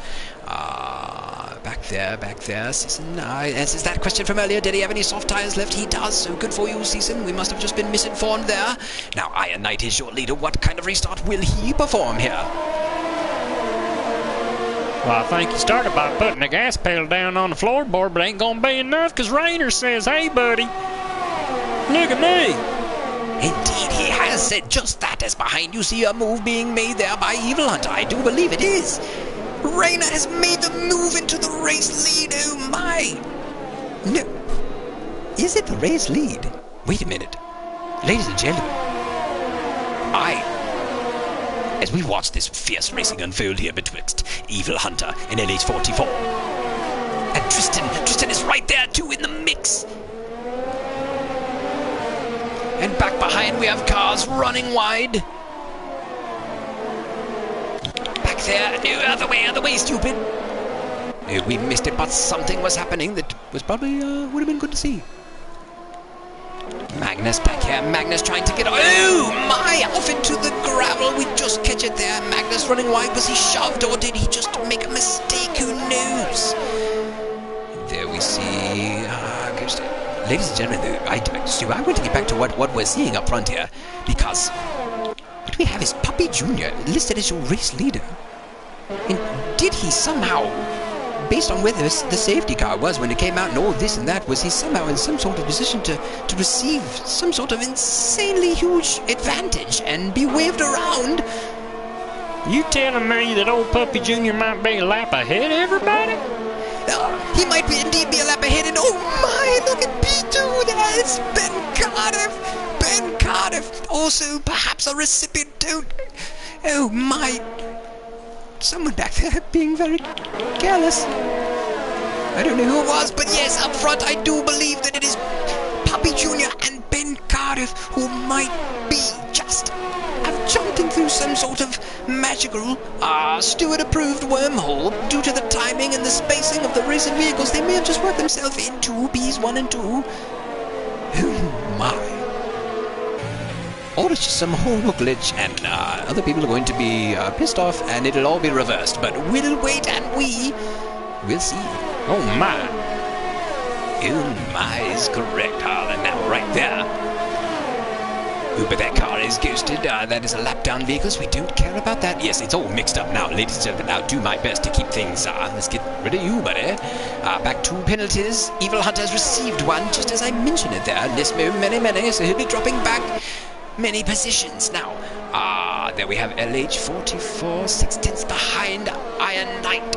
Back there. Season answers that question from earlier. Did he have any soft tires left? He does, so good for you, Season. We must have just been misinformed there. Now, Iron Knight is your leader. What kind of restart will he perform here? Well, I think he started by putting the gas pedal down on the floorboard, but ain't gonna be enough because Rayner says, hey, buddy, look at me. Indeed, he has said just that, as behind you see a move being made there by Evil Hunter. I do believe it is. Rayner has made the move into the race lead. Oh my! No. Is it the race lead? Wait a minute. Ladies and gentlemen, as we watch this fierce racing unfold here betwixt Evil Hunter and LH44. And Tristan is right there too in the mix. And back behind we have cars running wide. Back there, no, other way, stupid. No, we missed it, but something was happening that was probably, would have been good to see. Magnus back here, Magnus trying to get, oh my, off into the gravel, we just catch it there. Magnus running wide, was he shoved or did he just make a mistake, who knows? There we see, ladies and gentlemen, I'm going to get back to what we're seeing up front here, because what we have is Puppy Jr. listed as your race leader. And did he somehow, based on where the safety car was when it came out and all this and that, was he somehow in some sort of position to receive some sort of insanely huge advantage and be waved around? You telling me that old Puppy Jr. might be a lap ahead of everybody? He might indeed be a lap ahead, and oh my, look at P2, there's Ben Cardiff, also perhaps a recipient, oh my, someone back there being very careless. I don't know who it was, but yes, up front I do believe that it is Puppy Jr. and Ben Cardiff who might be have jumped in through some sort of magical, steward-approved wormhole due to the timing and the spacing of the racing vehicles. They may have just worked themselves into Ps1 and 2. Oh my. Or it's just some horrible glitch and other people are going to be pissed off and it'll all be reversed. But we'll wait and we'll see. Oh my. Oh my is correct, Harlan. Now right there. Ooh, but that car is ghosted. That is a lap-down vehicle, so we don't care about that. Yes, it's all mixed up now, ladies and gentlemen. I'll do my best to keep things, let's get rid of you, buddy. Back to penalties. Evil Hunter has received one, just as I mentioned it there. Nismo, many, so he'll be dropping back many positions. Now, there we have LH44, 6/10 behind Iron Knight.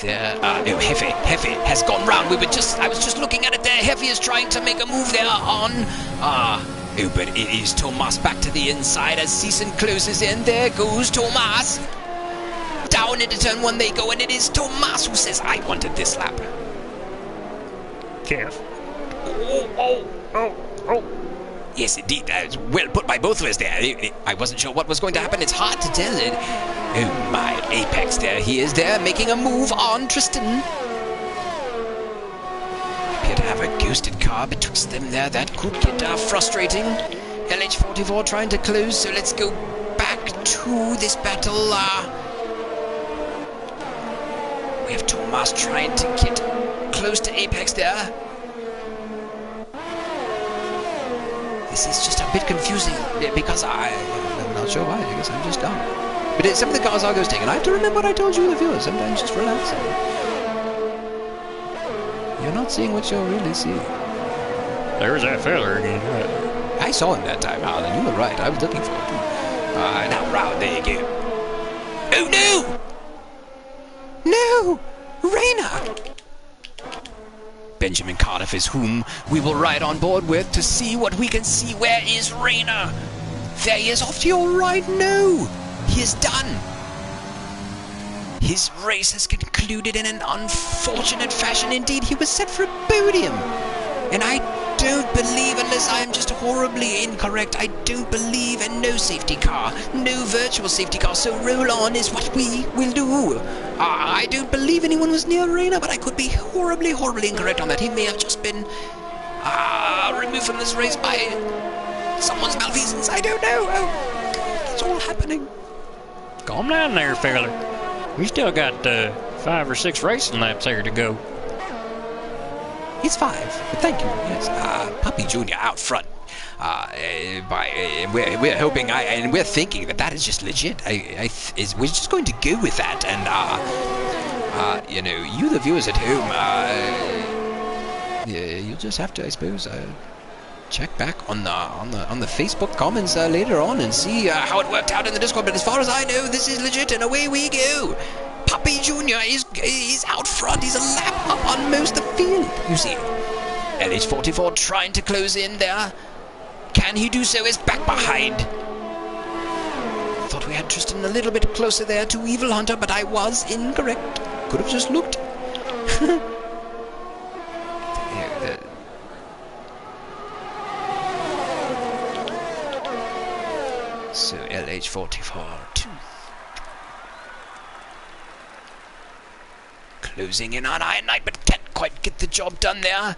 there. Oh, Heavy has gone round. I was just looking at it there. Heavy is trying to make a move there on. Oh, but it is Tomas back to the inside as Season closes in. There goes Tomas. Down into turn 1 they go, and it is Tomas who says, I wanted this lap. Careful. Oh. Yes, indeed. That was well put by both of us there. I wasn't sure what was going to happen. It's hard to tell it. Oh, my. Apex there. He is there making a move on Tristan. Appear to have a ghosted car betwixt them there. That could get frustrating. LH44 trying to close, so let's go back to this battle. We have Tomas trying to get close to Apex there. This is just a bit confusing because I'm not sure why. I guess I'm just dumb. But some of the cars are ghosting, and I have to remember what I told you, the viewers. Sometimes just relax. You're not seeing what you're really seeing. There's that fella again. I saw him that time, Alan. You were right. I was looking for him. Now round. There you go. Oh no! No! Rainer! Benjamin Cardiff is whom we will ride on board with to see what we can see. Where is Rainer? There he is off to your right. No! He is done. His race has concluded in an unfortunate fashion indeed. He was set for a podium. And I don't believe, unless I am just horribly incorrect, I don't believe in no safety car, no virtual safety car, so roll on is what we will do. I don't believe anyone was near Rainer, but I could be horribly incorrect on that. He may have just been removed from this race by someone's malfeasance. I don't know. Oh, it's all happening. Calm down there, fella. We still got 5 or 6 racing laps there to go. It's 5, but thank you. Yes, Puppy Jr. out front. We're hoping, and we're thinking that is just legit. We're just going to go with that, and you know, you the viewers at home, you just have to, I suppose, check back on the Facebook comments later on and see how it worked out in the Discord. But as far as I know, this is legit, and away we go. Puppy Jr. is out front. He's a lap up on most of the field. You see, LH44 trying to close in there. Can he do so? Is back behind. Thought we had Tristan a little bit closer there to Evil Hunter, but I was incorrect. Could have just looked. So LH44 closing in on Iron Knight, but can't quite get the job done there.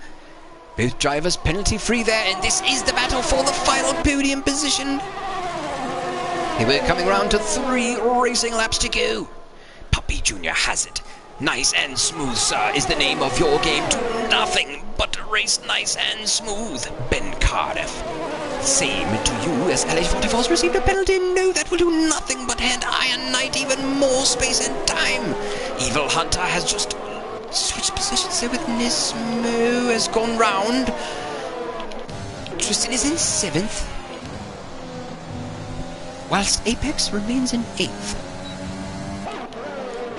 Both drivers penalty free there, and this is the battle for the final podium position. We're coming round to 3 racing laps to go. Puppy Jr. has it. Nice and smooth, sir, is the name of your game. Do nothing but race nice and smooth. Ben Cardiff. Same to you as LH44's received a penalty. No, that will do nothing but hand Iron Knight even more space and time. Evil Hunter has just switched positions there with Nismo, has gone round. Tristan is in 7th, whilst Apex remains in 8th.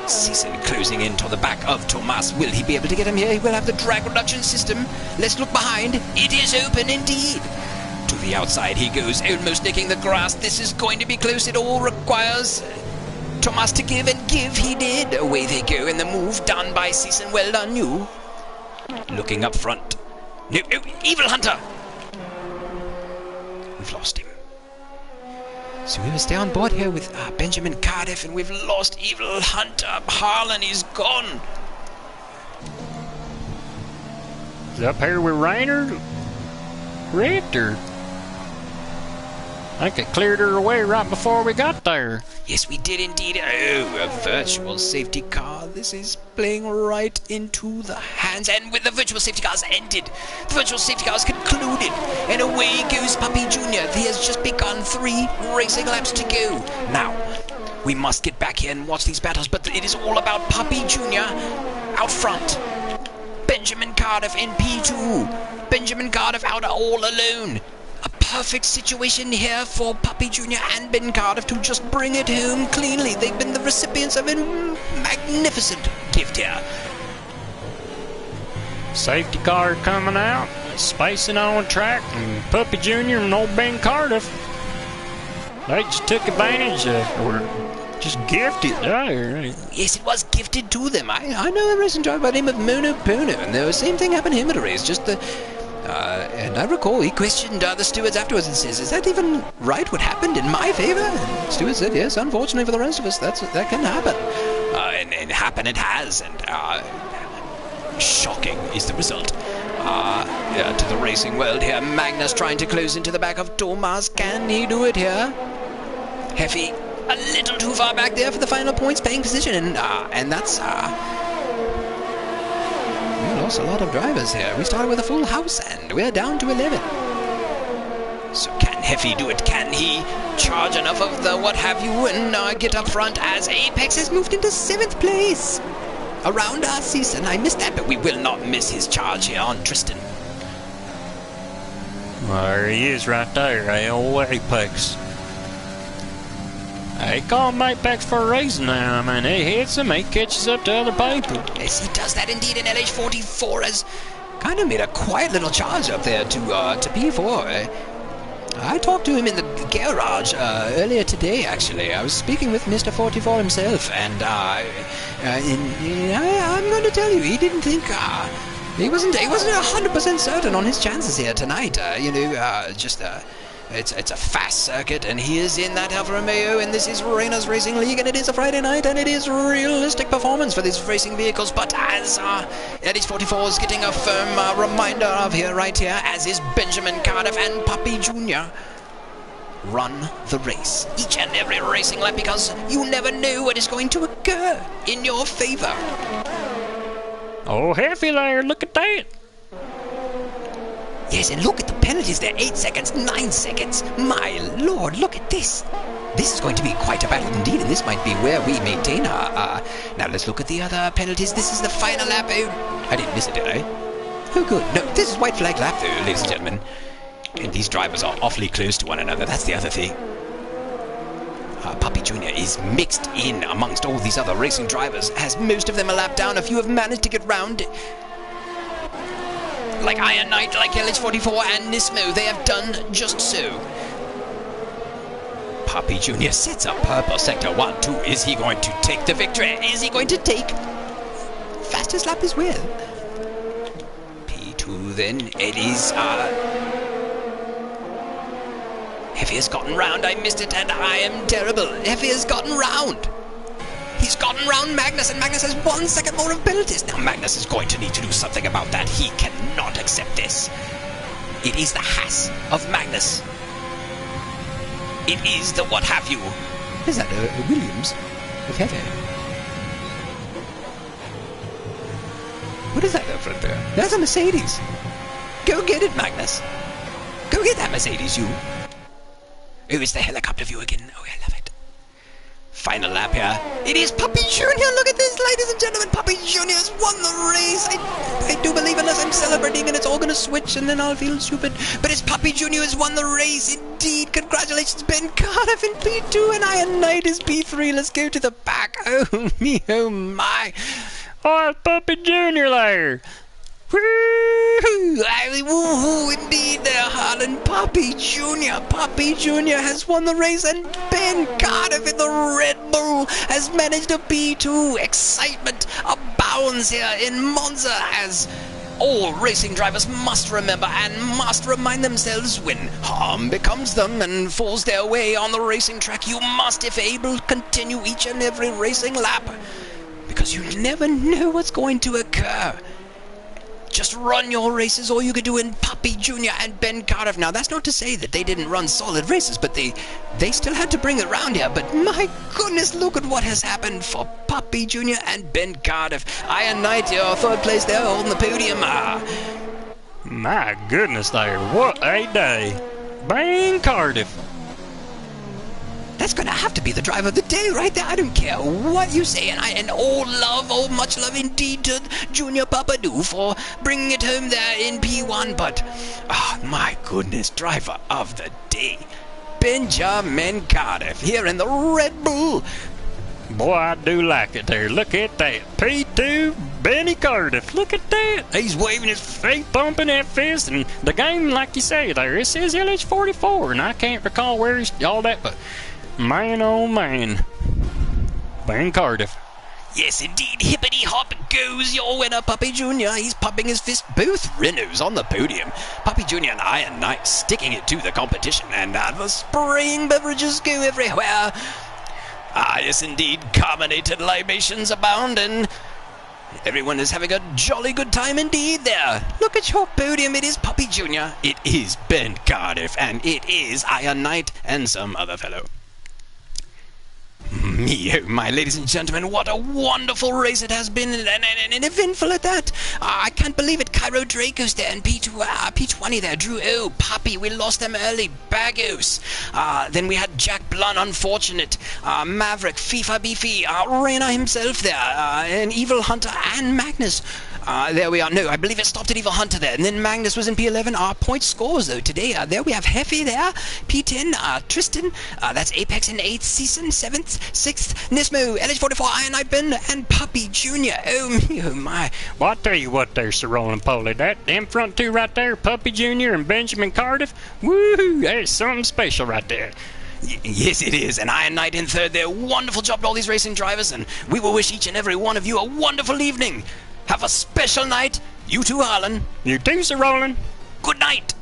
Season closing into the back of Tomas. Will he be able to get him here? He will have the drag reduction system. Let's look behind. It is open indeed. To the outside he goes, almost nicking the grass. This is going to be close. It all requires Tomas to give, and give he did. Away they go, and the move done by Season. Well done, you. Looking up front. No, Evil Hunter! We've lost him. So we will stay on board here with Benjamin Cardiff, and we've lost Evil Hunter. Harlan is gone. Is up here with Rainer? Wrecked her. I think it cleared her away right before we got there. Yes, we did indeed. Oh, a virtual safety car. This is playing right into the hands. And with the virtual safety cars ended, the virtual safety cars concluded. And away goes Puppy Jr. He has just begun 3 racing laps to go. Now, we must get back here and watch these battles. But it is all about Puppy Jr. out front. Benjamin Cardiff in P2. Benjamin Cardiff out all alone. A perfect situation here for Puppy Jr. and Ben Cardiff to just bring it home cleanly. They've been the recipients of a magnificent gift left here. Safety car coming out, spacing on track, and Puppy Jr. and old Ben Cardiff. They just took advantage of, or just gifted there. Yes, it was gifted to them. I know a racing driver by the name of Mono Pono, and the same thing happened to him at a race. Just the and I recall he questioned the stewards afterwards and says, "Is that even right? What happened in my favor?" And the steward said, "Yes, unfortunately for the rest of us, that can happen." And happen it has, and shocking is the result. To the racing world here. Magnus trying to close into the back of Thomas. Can he do it here? Heffy a little too far back there for the final points paying position, and that's we lost a lot of drivers here. We started with a full house and we're down to 11. So can Heffy do it? Can he charge enough of the what have you and get up front as Apex has moved into 7th place? Around our season, I missed that, but we will not miss his charge here on Tristan. There he is right there, old Apex. They call him Apex for a reason now. I mean, he hits him, he catches up to other people. Yes, he does that indeed, and LH44 has kind of made a quiet little charge up there to P4. I talked to him in the garage earlier today, actually. I was speaking with Mr. 44 himself, and I'm going to tell you, he didn't think he wasn't 100% certain on his chances here tonight. It's a fast circuit, and he is in that Alfa Romeo, and this is Reina's Racing League, and it is a Friday night, and it is realistic performance for these racing vehicles. But as Eddie's 44 is getting a firm reminder of here, right here, as is Benjamin Cardiff and Puppy Jr. Run the race each and every racing lap, because you never know what is going to occur in your favor. Oh, Heffy there, look at that. Yes, and look at the penalties there. 8 seconds, 9 seconds. My lord, look at this. This is going to be quite a battle indeed, and this might be where we maintain our... Now let's look at the other penalties. This is the final lap. Oh, I didn't miss it, did I? Oh, good. No, this is white flag lap, though, ladies and gentlemen. And these drivers are awfully close to one another. That's the other thing. Puppy Jr. is mixed in amongst all these other racing drivers, as most of them are lapped down. A few have managed to get round... Like Iron Knight, like LH44 and Nismo, they have done just so. Puppy Jr. sets up purple sector 1-2. Is he going to take the victory? Is he going to take fastest lap as well? P2 then, Eddie's Heffy has gotten round. I missed it and I am terrible. Heffy has gotten round. He's gotten round Magnus, and Magnus has 1 second more of penalties. Now Magnus is going to need to do something about that. He cannot accept this. It is the Haas of Magnus. It is the what have you. Is that a Williams of Hefe? What is that over there? That's a Mercedes. Go get it, Magnus. Go get that Mercedes, you. Oh, it's the helicopter view again. Oh, I love it. Final lap here. It is Puppy Jr. Look at this, ladies and gentlemen. Puppy Jr. has won the race. I do believe, unless I'm celebrating and it's all going to switch and then I'll feel stupid. But it's Puppy Jr. has won the race. Indeed. Congratulations, Ben Cardiff in P2 and Iron Knight is P3. Let's go to the back. Oh, me, oh, my. Oh, it's Puppy Jr. there. Woo-hoo, indeed there, Harlan. Puppy Jr. Puppy Jr. has won the race, and Ben Cardiff in the Red Bull has managed a P2. Excitement abounds here in Monza, as all racing drivers must remember and must remind themselves when harm becomes them and falls their way on the racing track. You must, if able, continue each and every racing lap, because you never know what's going to occur. Just run your races, all you could do in Puppy Jr. and Ben Cardiff. Now, that's not to say that they didn't run solid races, but they still had to bring it around here. But my goodness, look at what has happened for Puppy Jr. and Ben Cardiff. Iron Knight, your third place there, holding the podium. My goodness there, what a day. Ben Cardiff. That's going to have to be the driver of the day right there. I don't care what you say. And all much love indeed to Junior Papadou for bringing it home there in P1. But, oh my goodness, driver of the day. Benjamin Cardiff here in the Red Bull. Boy, I do like it there. Look at that. P2 Benny Cardiff. Look at that. He's waving his face, pumping that fist. And the game, like you say there, it says LH44. And I can't recall where he's all that, but man, oh man. Ben Cardiff. Yes, indeed. Hippity hop goes your winner, Puppy Jr. He's pumping his fist. Both Renaults on the podium. Puppy Jr. and Iron Knight sticking it to the competition. And the spraying beverages go everywhere. Ah, yes, indeed. Carbonated libations abound, and everyone is having a jolly good time indeed there. Look at your podium. It is Puppy Jr., it is Ben Cardiff, and it is Iron Knight and some other fellow. Oh my ladies and gentlemen, what a wonderful race it has been, and eventful at that. I can't believe it. Cairo Draco's there, and P20 there. Drew, oh, Puppy, we lost them early. Bagos. Then we had Jack Blunt, unfortunate. Maverick, FIFA Beefy, Raina himself there, and Evil Hunter, and Magnus. There we are. No, I believe it stopped at Evil Hunter there. And then Magnus was in P11. Point scores, though, today. There we have Heffy there. P10, Tristan. That's Apex in 8th season. 7th, 6th, Nismo, LH44, Iron Knight Ben, and Puppy Jr. Oh, me, oh, my. Well, I'll tell you what there, Sir Roland Poley. Them front two right there, Puppy Jr. and Benjamin Cardiff. Woohoo! There's something special right there. Yes, it is. And Iron Knight in third there. Wonderful job to all these racing drivers. And we will wish each and every one of you a wonderful evening. Have a special night. You too, Harlan. You too, Sir Roland. Good night.